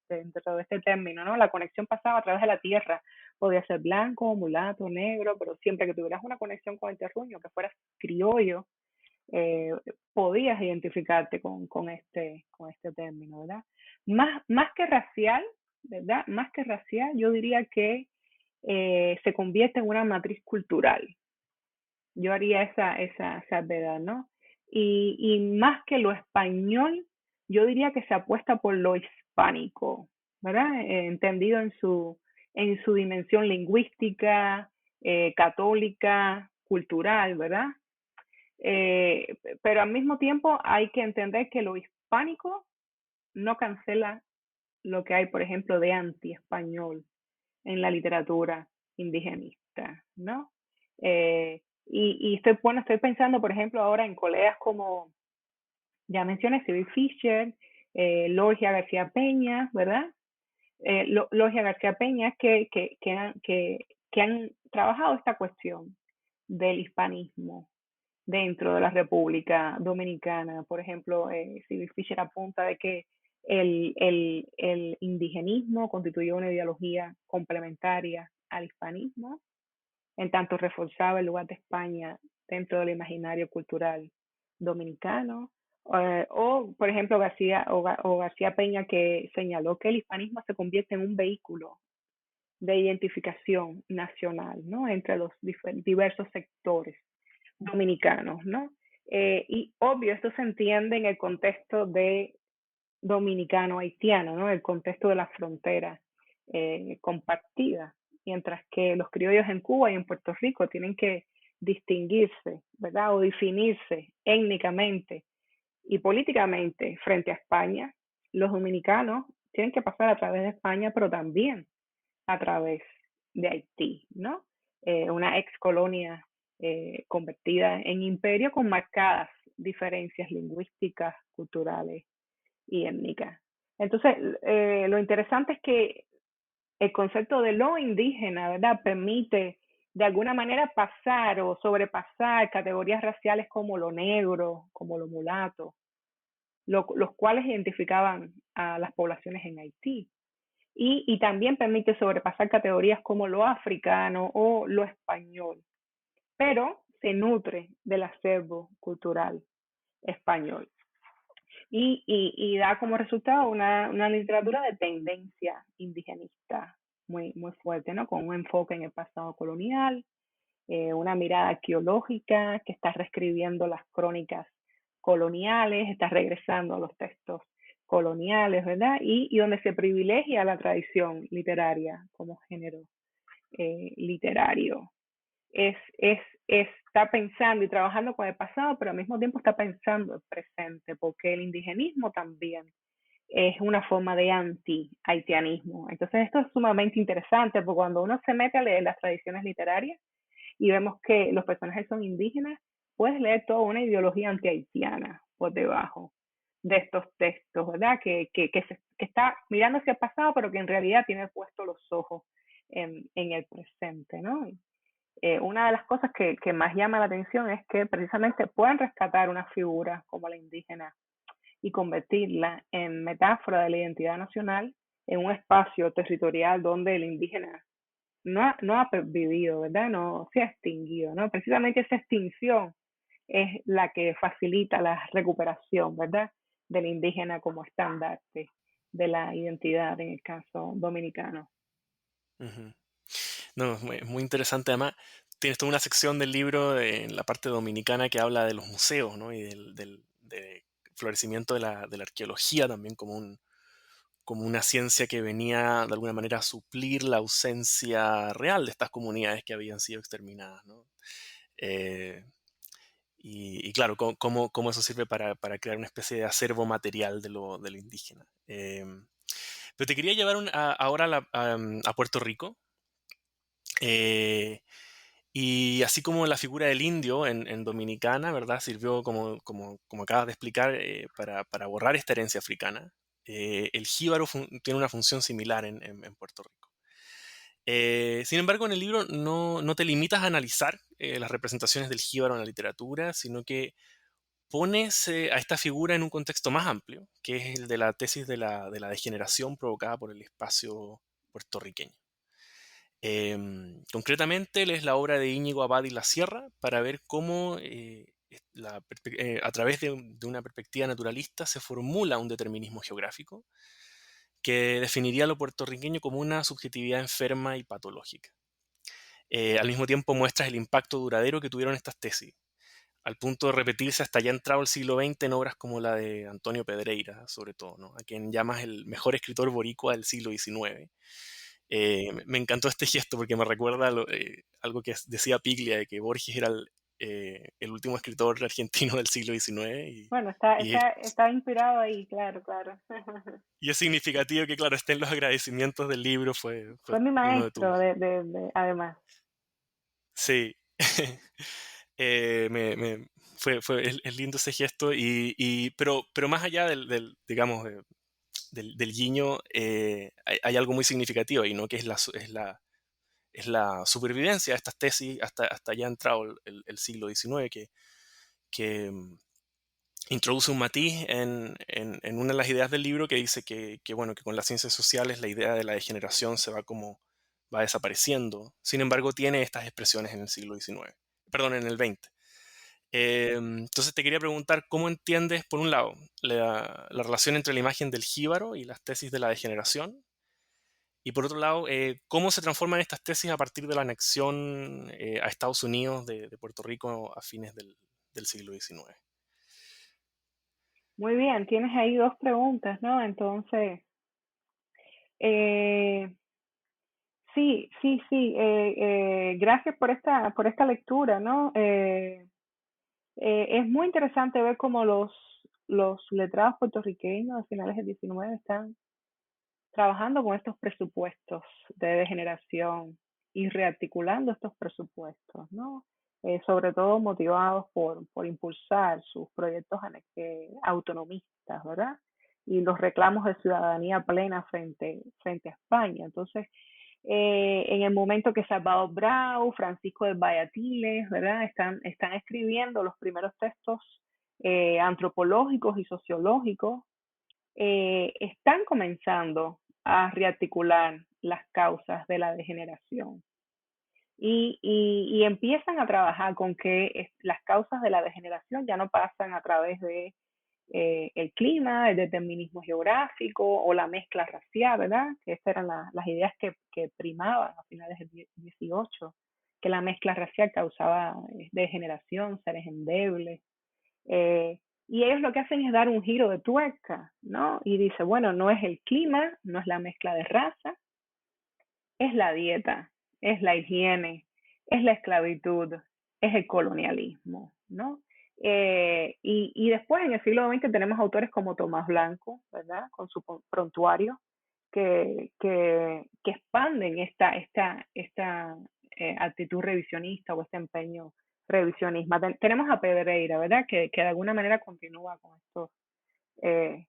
dentro de este término, ¿no? La conexión pasaba a través de la tierra, podía ser blanco, mulato, negro, pero siempre que tuvieras una conexión con el terruño, que fueras criollo, eh, podías identificarte con este término, ¿verdad? Más que racial, ¿verdad? Más que racial, yo diría que se convierte en una matriz cultural. Yo haría esa salvedad, ¿no? Y más que lo español, yo diría que se apuesta por lo hispánico, ¿verdad? Entendido en su dimensión lingüística, católica, cultural, ¿verdad? Pero al mismo tiempo hay que entender que lo hispánico no cancela lo que hay, por ejemplo, de anti-español en la literatura indigenista, ¿no? Estoy pensando, por ejemplo, ahora en colegas como, ya mencioné, Cyril Fisher, Lorgia García Peña, ¿verdad? Lorgia García Peña que han trabajado esta cuestión del hispanismo dentro de la República Dominicana. Por ejemplo, Cyril Fisher apunta de que el indigenismo constituyó una ideología complementaria al hispanismo, en tanto reforzaba el lugar de España dentro del imaginario cultural dominicano. Por ejemplo, García Peña, que señaló que el hispanismo se convierte en un vehículo de identificación nacional, ¿no? Entre los diversos sectores dominicanos, ¿no? Y obvio, esto se entiende en el contexto de dominicano-haitiano, ¿no? El contexto de las fronteras compartidas, mientras que los criollos en Cuba y en Puerto Rico tienen que distinguirse, ¿verdad? O definirse étnicamente y políticamente frente a España. Los dominicanos tienen que pasar a través de España, pero también a través de Haití, ¿no? Una ex colonia convertida en imperio con marcadas diferencias lingüísticas, culturales y étnicas. Entonces, lo interesante es que el concepto de lo indígena, ¿verdad? Permite de alguna manera pasar o sobrepasar categorías raciales como lo negro, como lo mulato, los cuales identificaban a las poblaciones en Haití. Y también permite sobrepasar categorías como lo africano o lo español, pero se nutre del acervo cultural español. Y da como resultado una literatura de tendencia indigenista muy fuerte, ¿no? Con un enfoque en el pasado colonial, una mirada arqueológica que está reescribiendo las crónicas coloniales, está regresando a los textos coloniales, ¿verdad? Y donde se privilegia la tradición literaria como género literario. Está pensando y trabajando con el pasado, pero al mismo tiempo está pensando el presente, porque el indigenismo también es una forma de anti-haitianismo. Entonces esto es sumamente interesante, porque cuando uno se mete a leer las tradiciones literarias y vemos que los personajes son indígenas, puedes leer toda una ideología anti-haitiana por debajo de estos textos, ¿verdad? Que está mirando hacia el pasado, pero que en realidad tiene puestos los ojos en el presente, ¿no? Una de las cosas que más llama la atención es que precisamente pueden rescatar una figura como la indígena y convertirla en metáfora de la identidad nacional en un espacio territorial donde el indígena no ha vivido, ¿verdad? No se ha extinguido, ¿no? Precisamente esa extinción es la que facilita la recuperación, ¿verdad? Del indígena como estandarte de la identidad en el caso dominicano. Ujú. No, es muy interesante. Además, tienes toda una sección del libro en la parte dominicana que habla de los museos, ¿no? Y del florecimiento de la arqueología también como como una ciencia que venía de alguna manera a suplir la ausencia real de estas comunidades que habían sido exterminadas, ¿no? Eh, y claro, cómo eso sirve para crear una especie de acervo material de lo indígena. Pero te quería llevar ahora a Puerto Rico. eh, y así como la figura del indio en Dominicana, ¿verdad? Sirvió como acabas de explicar, para borrar esta herencia africana. El jíbaro tiene una función similar en Puerto Rico. Sin embargo, en el libro no te limitas a analizar las representaciones del jíbaro en la literatura, sino que pones a esta figura en un contexto más amplio, que es el de la tesis de la degeneración provocada por el espacio puertorriqueño. Concretamente, lees la obra de Íñigo Abad y la Sierra para ver cómo a través de una perspectiva naturalista se formula un determinismo geográfico que definiría a lo puertorriqueño como una subjetividad enferma y patológica. Al mismo tiempo muestras el impacto duradero que tuvieron estas tesis, al punto de repetirse hasta ya entrado el siglo XX en obras como la de Antonio Pedreira, sobre todo, ¿no? A quien llamas el mejor escritor boricua del siglo XIX. Me encantó este gesto porque me recuerda algo que decía Piglia, de que Borges era el último escritor argentino del siglo XIX Bueno, y es, está inspirado ahí, claro, claro. y es significativo que, claro, esté en los agradecimientos del libro, fue Fue mi uno de maestro, tus... además. Sí. Es lindo ese gesto, pero más allá digamos, del guiño, hay algo muy significativo ahí, ¿no? Que es la supervivencia de estas tesis hasta ya entrado el siglo XIX, que introduce un matiz en una de las ideas del libro que dice bueno, que con las ciencias sociales la idea de la degeneración va desapareciendo. Sin embargo, tiene estas expresiones en el siglo XIX, perdón, en el XX. Entonces te quería preguntar, ¿cómo entiendes, por un lado, la relación entre la imagen del jíbaro y las tesis de la degeneración? Y por otro lado, ¿cómo se transforman estas tesis a partir de la anexión a Estados Unidos de Puerto Rico a fines del siglo XIX? Muy bien, tienes ahí dos preguntas, ¿no? Entonces, eh, sí, sí, sí. Gracias por esta lectura, ¿no? Es muy interesante ver cómo los letrados puertorriqueños a finales del 19 están trabajando con estos presupuestos de degeneración y rearticulando estos presupuestos, ¿no? Sobre todo motivados por impulsar sus proyectos autonomistas, ¿verdad? Y los reclamos de ciudadanía plena frente a España. Entonces, en el momento que Salvador Brau, Francisco de Bayatiles, ¿verdad? Están escribiendo los primeros textos antropológicos y sociológicos, están comenzando a rearticular las causas de la degeneración y empiezan a trabajar con que las causas de la degeneración ya no pasan a través de el clima, el determinismo geográfico o la mezcla racial, ¿verdad? Que estas eran las ideas que primaban a finales del 18, que la mezcla racial causaba degeneración, seres endebles. Eh, y ellos lo que hacen es dar un giro de tuerca, ¿no? Y dice, bueno, no es el clima, no es la mezcla de raza, es la dieta, es la higiene, es la esclavitud, es el colonialismo, ¿no? Y después en el siglo XX tenemos autores como Tomás Blanco, ¿verdad? Con su prontuario, que expanden esta actitud revisionista o este empeño revisionista. Tenemos a Pedreira, ¿verdad? Que de alguna manera continúa con estos eh,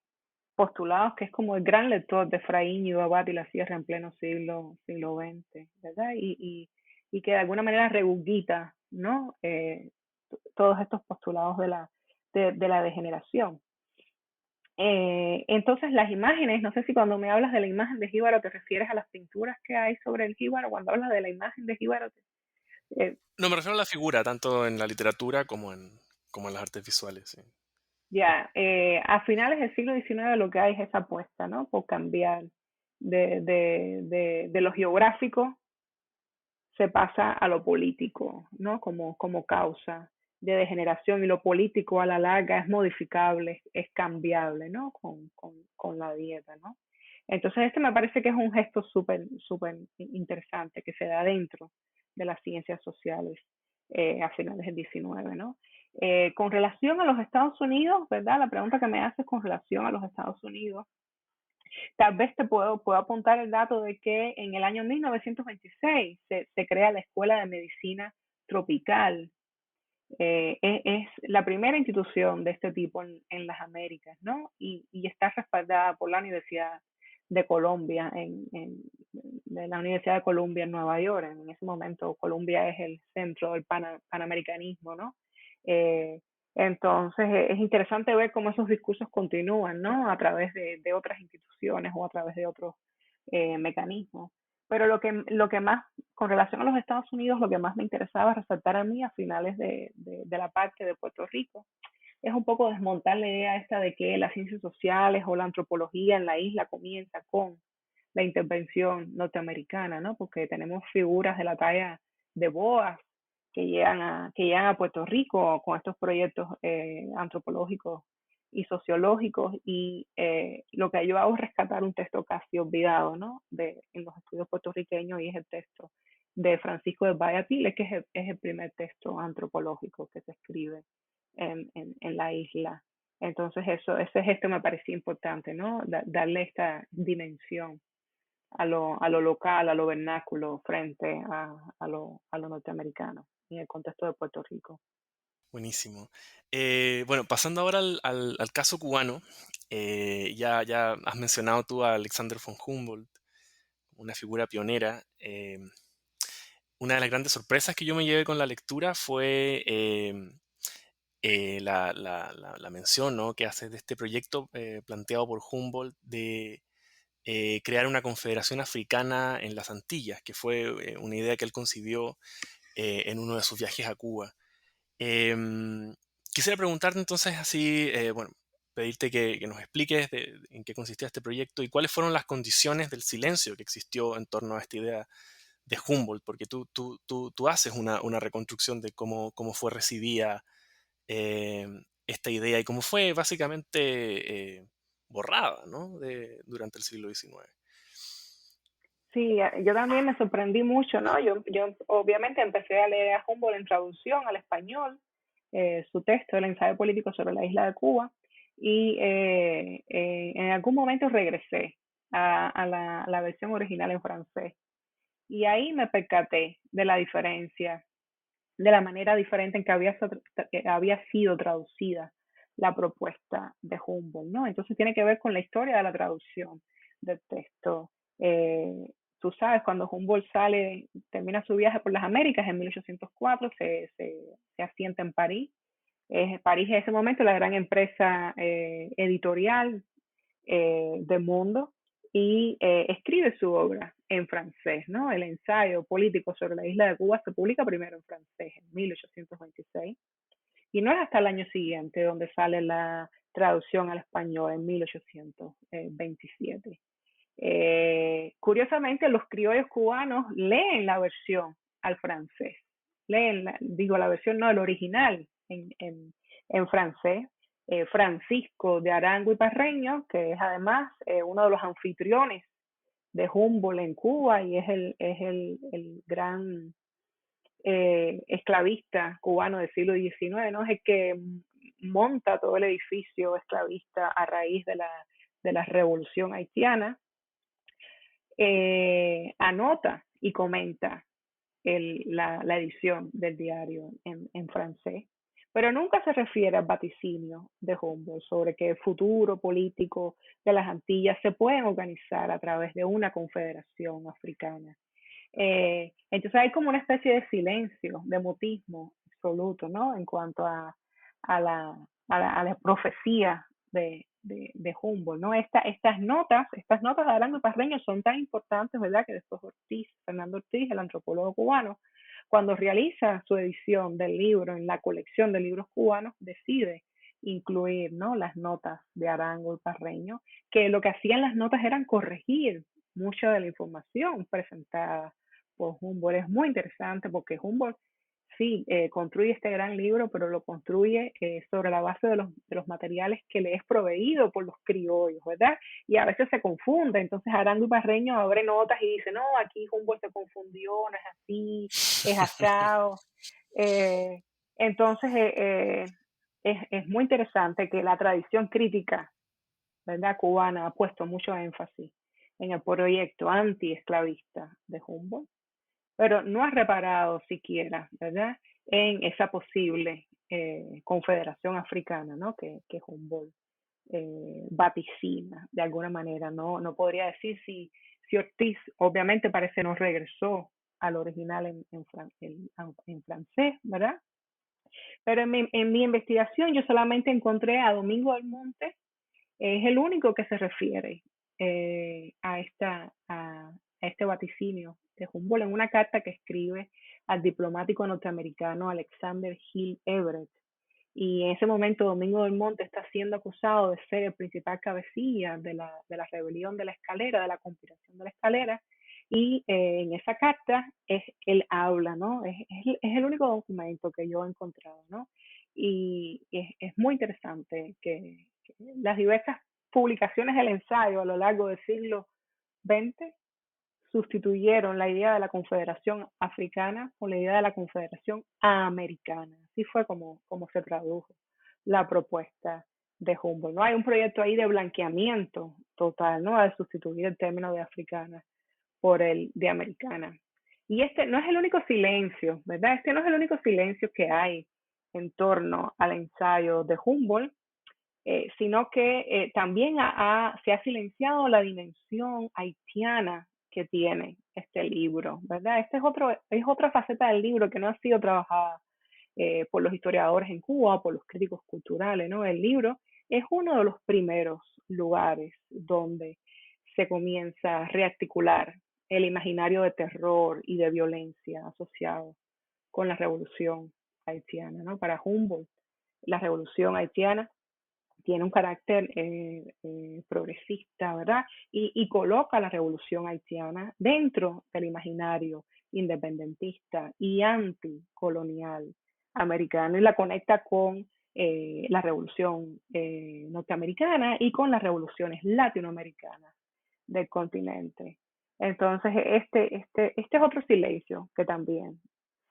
postulados, que es como el gran lector de Fraíño, Abad y la Sierra en pleno siglo XX, ¿verdad? Y que de alguna manera regurgita, ¿no? Todos estos postulados de la degeneración. Entonces las imágenes, no sé si cuando me hablas de la imagen de Jíbaro te refieres a las pinturas que hay sobre el Jíbaro, cuando hablas de la imagen de Jíbaro, No, me refiero a la figura, tanto en la literatura como en las artes visuales. Sí. ya, a finales del siglo XIX lo que hay es esa apuesta, ¿no? Por cambiar de lo geográfico se pasa a lo político, ¿no? Como causa de degeneración, y lo político a la larga es modificable, es cambiable, ¿no? Con la dieta, ¿no? Entonces este me parece que es un gesto súper interesante que se da dentro de las ciencias sociales a finales del 19, ¿no? Con relación a los Estados Unidos, ¿verdad? La pregunta que me haces con relación a los Estados Unidos, tal vez puedo apuntar el dato de que en el año 1926 se crea la Escuela de Medicina Tropical. Es la primera institución de este tipo en las Américas, ¿no? Y está respaldada por la Universidad de Columbia, de la Universidad de Columbia en Nueva York. En ese momento Columbia es el centro del panamericanismo, ¿no? Eh, entonces es interesante ver cómo esos discursos continúan, ¿no? A través de otras instituciones o a través de otros mecanismos. Pero lo que más, con relación a los Estados Unidos, lo que más me interesaba resaltar a mí a finales de la parte de Puerto Rico es un poco desmontar la idea esta de que las ciencias sociales o la antropología en la isla comienza con la intervención norteamericana, ¿no? Porque tenemos figuras de la talla de Boas, que llegan a Puerto Rico con estos proyectos antropológicos y sociológicos, y lo que yo hago es rescatar un texto casi olvidado, ¿no? En los estudios puertorriqueños, y es el texto de Francisco de Valladares, que es el primer texto antropológico que se escribe en la isla. Entonces ese gesto me parecía importante, ¿no? Darle esta dimensión a lo local, a lo vernáculo, frente a lo norteamericano, en el contexto de Puerto Rico. Buenísimo. Bueno, pasando ahora al caso cubano, ya has mencionado tú a Alexander von Humboldt, una figura pionera. Una de las grandes sorpresas que yo me llevé con la lectura fue la mención, ¿no?, que hace de este proyecto planteado por Humboldt de crear una confederación africana en las Antillas, que fue una idea que él concibió en uno de sus viajes a Cuba. Em, Quisiera preguntarte entonces así, bueno, pedirte que nos expliques en qué consistía este proyecto y cuáles fueron las condiciones del silencio que existió en torno a esta idea de Humboldt, porque tú haces una reconstrucción de cómo fue recibida eh, esta idea y cómo fue básicamente borrada, ¿no?, durante el siglo XIX. Sí, yo también me sorprendí mucho, ¿no? Yo obviamente empecé a leer a Humboldt en traducción al español, su texto, el ensayo político sobre la isla de Cuba, y en algún momento regresé a la versión original en francés. Y ahí me percaté de la diferencia, de la manera diferente en que había sido traducida la propuesta de Humboldt, ¿no? Entonces tiene que ver con la historia de la traducción del texto. Eh, Tú sabes, cuando Humboldt termina su viaje por las Américas en 1804, se asienta en París. París en ese momento la gran empresa editorial del mundo, y escribe su obra en francés, ¿no? El ensayo político sobre la isla de Cuba se publica primero en francés en 1826, y no es hasta el año siguiente donde sale la traducción al español en 1827. Curiosamente, los criollos cubanos leen la versión al francés, la versión, no, el original en francés. Francisco de Arango y Parreño, que es además uno de los anfitriones de Humboldt en Cuba, y es el gran esclavista cubano del siglo XIX, ¿no? Es el que monta todo el edificio esclavista a raíz de la revolución haitiana. Anota y comenta la edición del diario en francés, pero nunca se refiere al vaticinio de Humboldt sobre que el futuro político de las Antillas se pueden organizar a través de una confederación africana. Entonces hay como una especie de silencio, de mutismo absoluto, ¿no? En cuanto a la profecía de Humboldt, ¿no? Estas notas de Arango y Parreño son tan importantes, ¿verdad?, que después Fernando Ortiz, el antropólogo cubano, cuando realiza su edición del libro en la colección de libros cubanos, decide incluir, ¿no?, las notas de Arango y Parreño, que lo que hacían las notas eran corregir mucha de la información presentada por Humboldt. Es muy interesante porque Humboldt sí construye este gran libro, pero lo construye sobre la base de los materiales que le es proveído por los criollos, ¿verdad? Y a veces se confunde. Entonces Arango y Parreño abre notas y dice, no, aquí Humboldt se confundió, no es así, es asado. Eh, entonces es muy interesante que la tradición crítica, ¿verdad?, cubana ha puesto mucho énfasis en el proyecto antiesclavista de Humboldt, pero no ha reparado siquiera, ¿verdad?, en esa posible confederación africana, ¿no?, que Humboldt vaticina de alguna manera. No podría decir si Ortiz, obviamente parece no regresó al original en francés, ¿verdad? Pero en mi investigación yo solamente encontré a Domingo Almonte, es el único que se refiere a este vaticinio de Humboldt en una carta que escribe al diplomático norteamericano Alexander Hill Everett. Y en ese momento Domingo del Monte está siendo acusado de ser el principal cabecilla de la rebelión de la Escalera, de la conspiración de la Escalera, Y en esa carta él habla, ¿no? Es el único documento que yo he encontrado, ¿no? Y es muy interesante que las diversas publicaciones del ensayo a lo largo del siglo XX sustituyeron la idea de la Confederación Africana con la idea de la Confederación Americana. Así fue como se tradujo la propuesta de Humboldt. ¿No? Hay un proyecto ahí de blanqueamiento total, ¿no? De sustituir el término de africana por el de americana. Y este no es el único silencio, ¿verdad? Este no es el único silencio que hay en torno al ensayo de Humboldt, sino que también se ha silenciado la dimensión haitiana que tiene este libro, ¿verdad? Es otra faceta del libro que no ha sido trabajada por los historiadores en Cuba, por los críticos culturales, ¿no? El libro es uno de los primeros lugares donde se comienza a rearticular el imaginario de terror y de violencia asociado con la revolución haitiana, ¿no? Para Humboldt, la revolución haitiana tiene un carácter progresista, ¿verdad? Y coloca la revolución haitiana dentro del imaginario independentista y anticolonial americano y la conecta con la revolución norteamericana y con las revoluciones latinoamericanas del continente. Entonces, este es otro silencio que también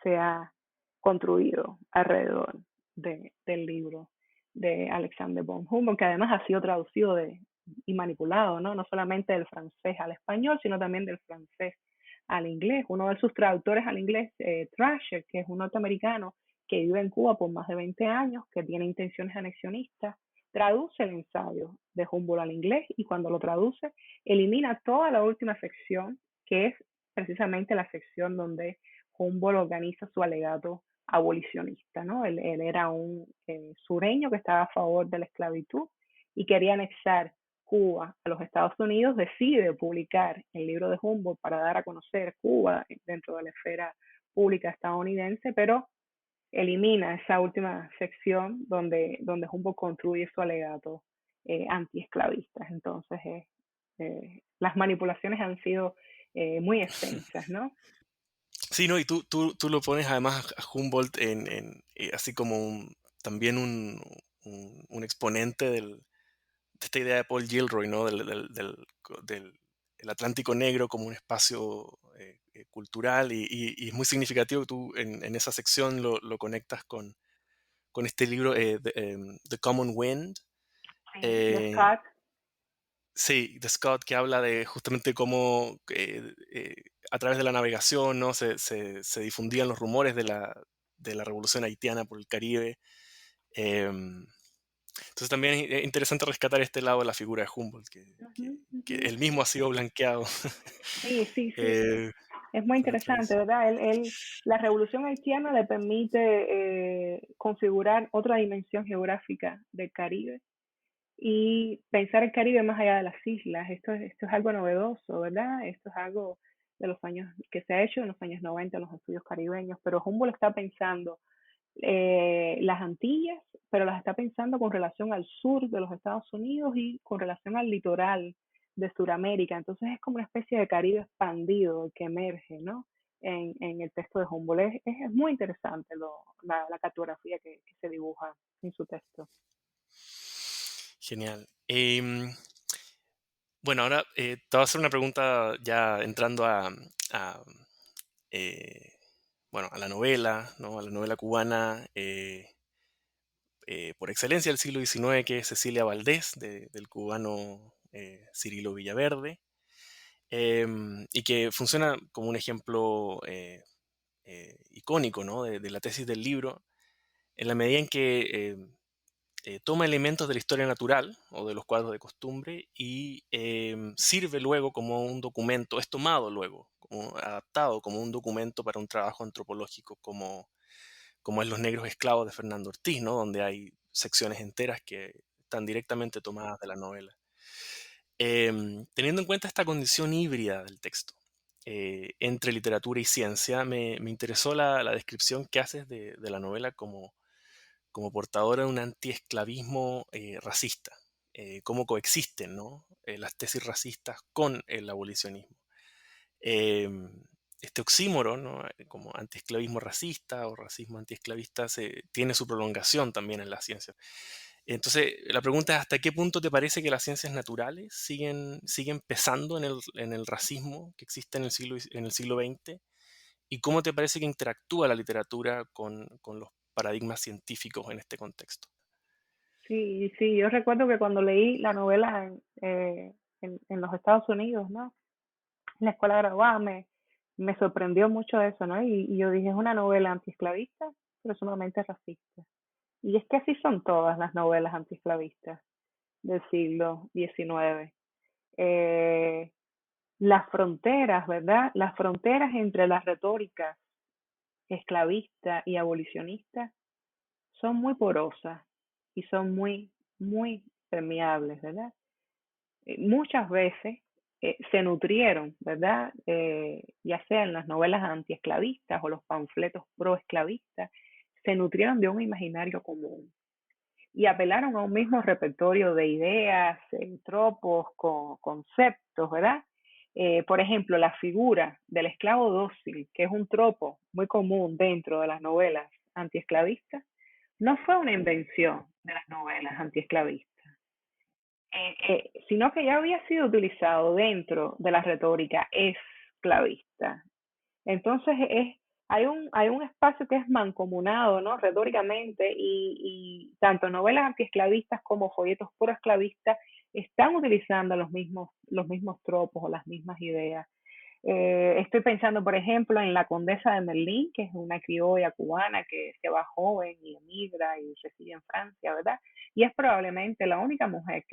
se ha construido alrededor del libro de Alexander von Humboldt, que además ha sido traducido y manipulado, ¿no? No solamente del francés al español, sino también del francés al inglés. Uno de sus traductores al inglés, Thrasher, que es un norteamericano que vive en Cuba por más de 20 años, que tiene intenciones anexionistas, traduce el ensayo de Humboldt al inglés y cuando lo traduce, elimina toda la última sección, que es precisamente la sección donde Humboldt organiza su alegato abolicionista, ¿no? Él era un sureño que estaba a favor de la esclavitud y quería anexar Cuba a los Estados Unidos, decide publicar el libro de Humboldt para dar a conocer Cuba dentro de la esfera pública estadounidense, pero elimina esa última sección donde Humboldt construye su alegato antiesclavistas. Entonces, las manipulaciones han sido muy extensas, ¿no? Sí, no, y tú lo pones además a Humboldt así como también un exponente de esta idea de Paul Gilroy, ¿no? Del el Atlántico Negro como un espacio cultural y es muy significativo que tú en esa sección lo conectas con este libro The Common Wind. Sí, de eh, Scott. Sí, de Scott, que habla de justamente cómo a través de la navegación, ¿no? Se difundían los rumores de la revolución haitiana por el Caribe. Em, entonces también es interesante rescatar este lado de la figura de Humboldt, Ujú, que ujú. él mismo ha sido blanqueado Sí, sí, sí. eh, Es muy por la interesante, tradición. ¿verdad? La revolución haitiana le permite configurar otra dimensión geográfica del Caribe y pensar el Caribe más allá de las islas. Esto es algo novedoso, ¿verdad? Esto es algo de los años que se ha hecho en los años 90 en los estudios caribeños, pero Humboldt está pensando las Antillas, pero las está pensando con relación al sur de los Estados Unidos y con relación al litoral de Sudamérica. Entonces es como una especie de Caribe expandido que emerge, ¿no? En el texto de Humboldt. Es muy interesante la cartografía que se dibuja en su texto. Genial. Bueno, ahora te voy a hacer una pregunta ya entrando a, eh, bueno, a la novela, ¿no? A la novela cubana. Por excelencia del siglo XIX, que es Cecilia Valdés, del cubano Cirilo Villaverde, y que funciona como un ejemplo icónico, ¿no? De la tesis del libro, en la medida en que toma elementos de la historia natural o de los cuadros de costumbre y sirve luego como un documento, es tomado luego, como adaptado como un documento para un trabajo antropológico como es Los Negros Esclavos de Fernando Ortiz, ¿no? Donde hay secciones enteras que están directamente tomadas de la novela. Teniendo en cuenta esta condición híbrida del texto entre literatura y ciencia, me interesó la descripción que haces de la novela como portadora de un antiesclavismo racista, cómo coexisten, ¿no? Las tesis racistas con el abolicionismo. eh, este oxímoron, ¿no? Como antiesclavismo racista o racismo antiesclavista, tiene su prolongación también en la ciencia. Entonces, la pregunta es, ¿hasta qué punto te parece que las ciencias naturales siguen pesando en el racismo que existe en el siglo XX? ¿Y cómo te parece que interactúa la literatura con los paradigmas científicos en este contexto? Sí, sí, yo recuerdo que cuando leí la novela en los Estados Unidos, ¿no? En la escuela graduada me sorprendió mucho eso, ¿no? Y yo dije, es una novela antiesclavista, pero sumamente racista. Y es que así son todas las novelas antiesclavistas del siglo XIX. Eh, las fronteras, ¿verdad? Las fronteras entre las retóricas esclavista y abolicionista son muy porosas y son muy permeables, ¿verdad? Muchas veces se nutrieron, ¿verdad? Ya sea en las novelas antiesclavistas o los panfletos proesclavistas, se nutrieron de un imaginario común y apelaron a un mismo repertorio de ideas, tropos, conceptos, ¿verdad? Por ejemplo, la figura del esclavo dócil, que es un tropo muy común dentro de las novelas antiesclavistas, no fue una invención de las novelas antiesclavistas, sino que ya había sido utilizado dentro de la retórica esclavista. Entonces hay un espacio que es mancomunado, ¿no? Retóricamente y tanto novelas antiesclavistas como folletos proesclavistas están utilizando los mismos tropos o las mismas ideas. Estoy pensando, por ejemplo, en la Condesa de Merlín, que es una criolla cubana que se va joven y emigra y reside en Francia, ¿verdad? Y es probablemente la única mujer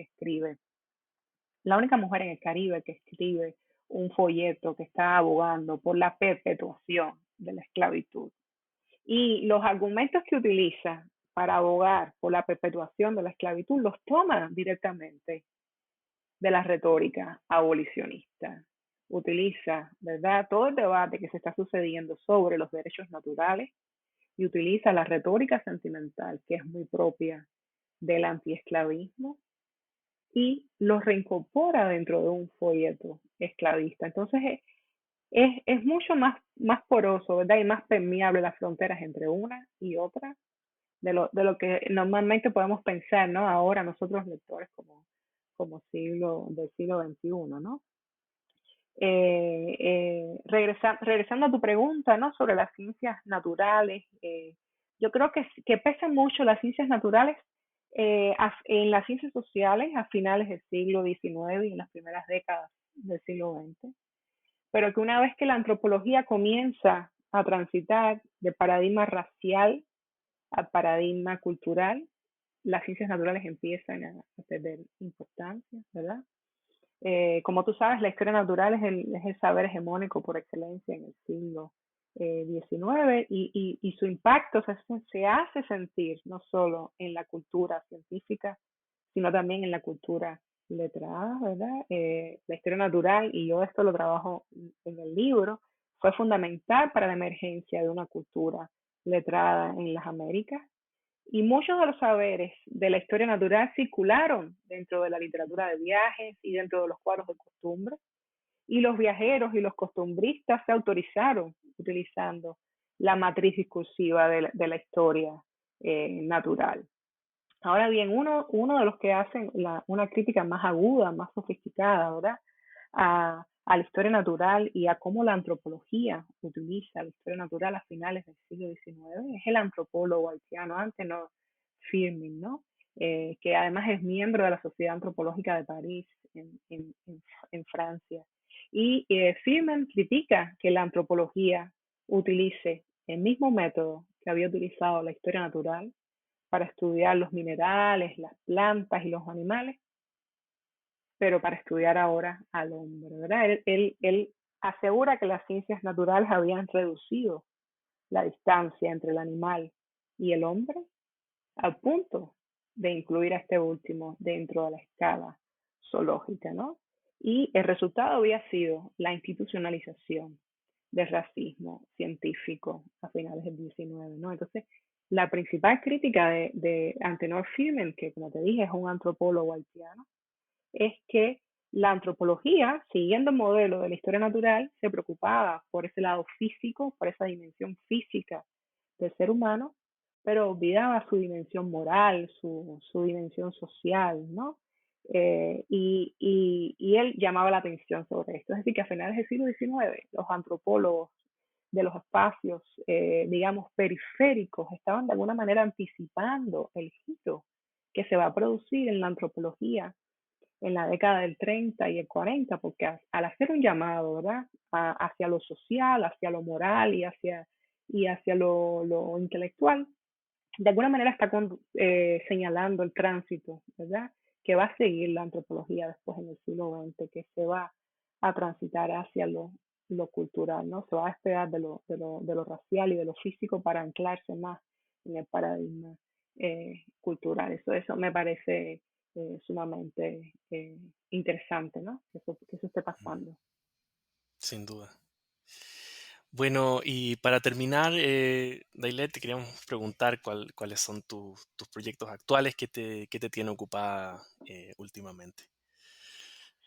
en el Caribe que escribe un folleto que está abogando por la perpetuación de la esclavitud. Y los argumentos que utiliza para abogar por la perpetuación de la esclavitud los toma directamente de la retórica abolicionista. Utiliza, ¿verdad?, todo el debate que se está sucediendo sobre los derechos naturales y utiliza la retórica sentimental, que es muy propia del antiesclavismo, y los reincorpora dentro de un folleto esclavista. Entonces es mucho más poroso, ¿verdad? Y más permeable las fronteras entre una y otra de lo que normalmente podemos pensar, ¿no? Ahora nosotros lectores como del siglo XXI, ¿no? Regresando a tu pregunta, ¿no? Sobre las ciencias naturales, yo creo que pesan mucho las ciencias naturales en las ciencias sociales a finales del siglo XIX y en las primeras décadas del siglo XX, pero que una vez que la antropología comienza a transitar de paradigma racial a paradigma cultural, las ciencias naturales empiezan a perder importancia, ¿verdad? Como tú sabes, la historia natural es el saber hegemónico por excelencia en el siglo XIX y su impacto se hace sentir no solo en la cultura científica, sino también en la cultura letrada, ¿verdad? La historia natural, y yo esto lo trabajo en el libro, fue fundamental para la emergencia de una cultura letrada en las Américas y muchos de los saberes de la historia natural circularon dentro de la literatura de viajes y dentro de los cuadros de costumbre. Y los viajeros y los costumbristas se autorizaron utilizando la matriz discursiva de la historia natural. Ahora bien, uno de los que hacen una crítica más aguda, más sofisticada, ¿verdad? A la historia natural y a cómo la antropología utiliza la historia natural a finales del siglo XIX es el antropólogo haitiano Antenor Firmin, ¿no? Que además es miembro de la Sociedad Antropológica de París en Francia. Y Firmin critica que la antropología utilice el mismo método que había utilizado la historia natural para estudiar los minerales, las plantas y los animales, pero para estudiar ahora al hombre, ¿verdad? Él asegura que las ciencias naturales habían reducido la distancia entre el animal y el hombre al punto de incluir a este último dentro de la escala zoológica, ¿no? Y el resultado había sido la institucionalización del racismo científico a finales del XIX, ¿no? Entonces, la principal crítica de Antenor Firmin, que como te dije es un antropólogo haitiano, es que La antropología, siguiendo el modelo de la historia natural, se preocupaba por ese lado físico, por esa dimensión física del ser humano, pero olvidaba su dimensión moral, su dimensión social, ¿no? Y él llamaba la atención sobre esto. Es decir, que a finales del siglo XIX, los antropólogos de los espacios, digamos, periféricos, estaban de alguna manera anticipando el giro que se va a producir en la antropología en la década del 30 y el 40, porque al hacer un llamado, ¿verdad? Hacia lo social, hacia lo moral y hacia lo intelectual, de alguna manera está señalando el tránsito, ¿verdad? Que va a seguir la antropología después en el siglo XX, que se va a transitar hacia lo cultural, ¿no? Se va a despegar de lo racial y de lo físico para anclarse más en el paradigma cultural. Eso me parece sumamente interesante, ¿no? Que eso esté pasando. Sin duda. Bueno, y para terminar, Dailet, te queríamos preguntar cuáles son tus proyectos actuales que te tienen ocupada últimamente.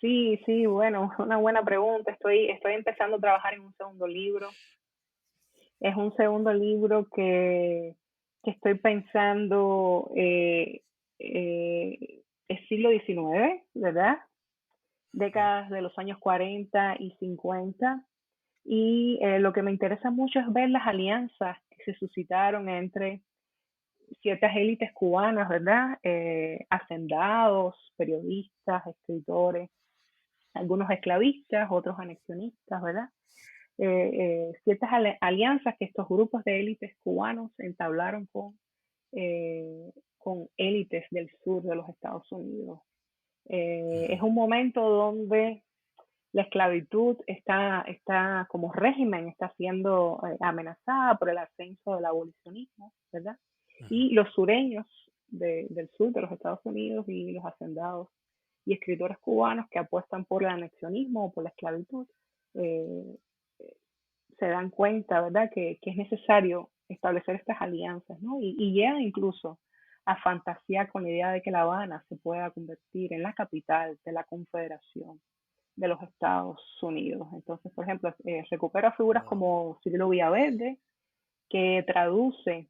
Sí, sí, bueno, una buena pregunta. Estoy empezando a trabajar en un segundo libro. Es un segundo libro que estoy pensando, es siglo XIX, ¿verdad? Ujú. Décadas de los años 40 y 50. Y lo que me interesa mucho es ver las alianzas que se suscitaron entre ciertas élites cubanas, ¿verdad? Hacendados, periodistas, escritores, algunos esclavistas, otros anexionistas, ¿verdad? Ciertas alianzas que estos grupos de élites cubanos entablaron con élites del sur de los Estados Unidos. Ujú. Es un momento donde la esclavitud está como régimen, está siendo amenazada por el ascenso del abolicionismo, ¿verdad? Ujú. Y los sureños del sur de los Estados Unidos y los hacendados y escritores cubanos que apuestan por el anexionismo o por la esclavitud, eh, se dan cuenta, ¿verdad?, que es necesario establecer estas alianzas, ¿no? Y llegan incluso a fantasear con la idea de que La Habana se pueda convertir en la capital de la Confederación de los Estados Unidos. Entonces, por ejemplo, recupera figuras Wow. como Cirilo Villaverde, que traduce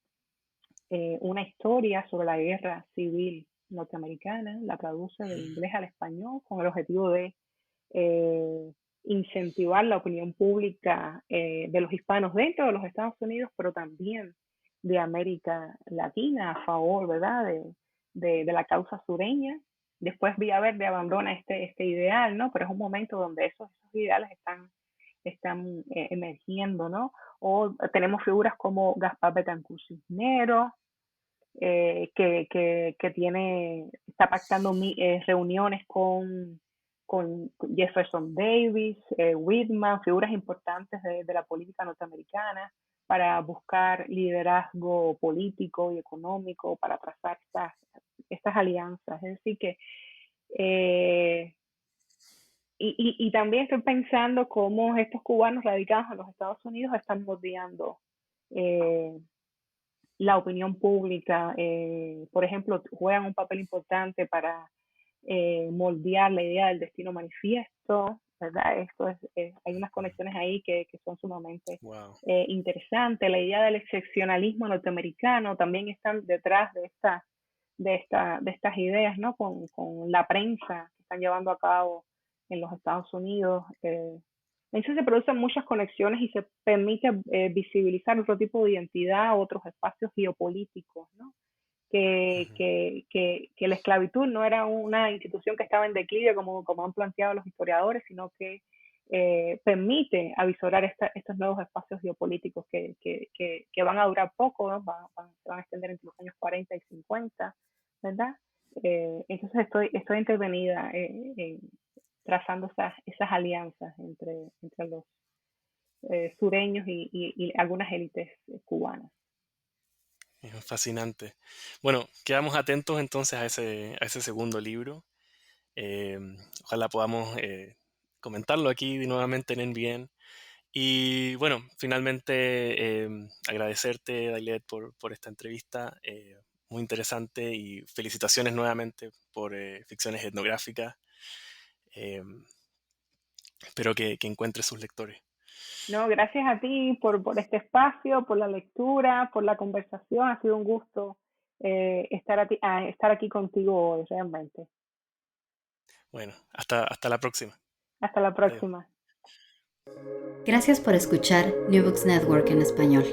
una historia sobre la guerra civil norteamericana, la traduce del inglés al español con el objetivo de eh, incentivar la opinión pública de los hispanos dentro de los Estados Unidos, pero también de América Latina a favor, ¿verdad?, de la causa sureña. Después Villaverde abandona este ideal, ¿no? Pero es un momento donde esos ideales están emergiendo, ¿no? O tenemos figuras como Gaspar Betancourt Cisneros, que está pactando reuniones con Jefferson Davis, Whitman, figuras importantes de la política norteamericana, para buscar liderazgo político y económico, para trazar estas alianzas. Es decir, que eh, y también estoy pensando cómo estos cubanos radicados en los Estados Unidos están moldeando eh, la opinión pública, por ejemplo, juegan un papel importante para moldear la idea del destino manifiesto, ¿verdad? Hay unas conexiones ahí que son sumamente Wow. interesantes. La idea del excepcionalismo norteamericano también están detrás de estas ideas, ¿no? Con la prensa que están llevando a cabo en los Estados Unidos. Entonces se producen muchas conexiones y se permite visibilizar otro tipo de identidad, otros espacios geopolíticos, ¿no? Que la esclavitud no era una institución que estaba en declive, como han planteado los historiadores, sino que permite avisorar estos nuevos espacios geopolíticos que van a durar poco, ¿no? Se van a extender entre los años 40 y 50, ¿verdad? Entonces estoy intervenida trazando esas alianzas entre los sureños y algunas élites cubanas. Es fascinante. Bueno, quedamos atentos entonces a ese segundo libro. Eh, Ojalá podamos comentarlo aquí nuevamente en NBN. Y bueno, finalmente agradecerte, Dailet, por esta entrevista. Muy interesante y felicitaciones nuevamente por Ficciones Etnográficas. Eh, espero que encuentre sus lectores. No, gracias a ti por este espacio, por la lectura, por la conversación. Ha sido un gusto estar aquí contigo hoy, realmente. Bueno, hasta la próxima. Hasta la Adiós. próxima. Gracias por escuchar New Books Network en español.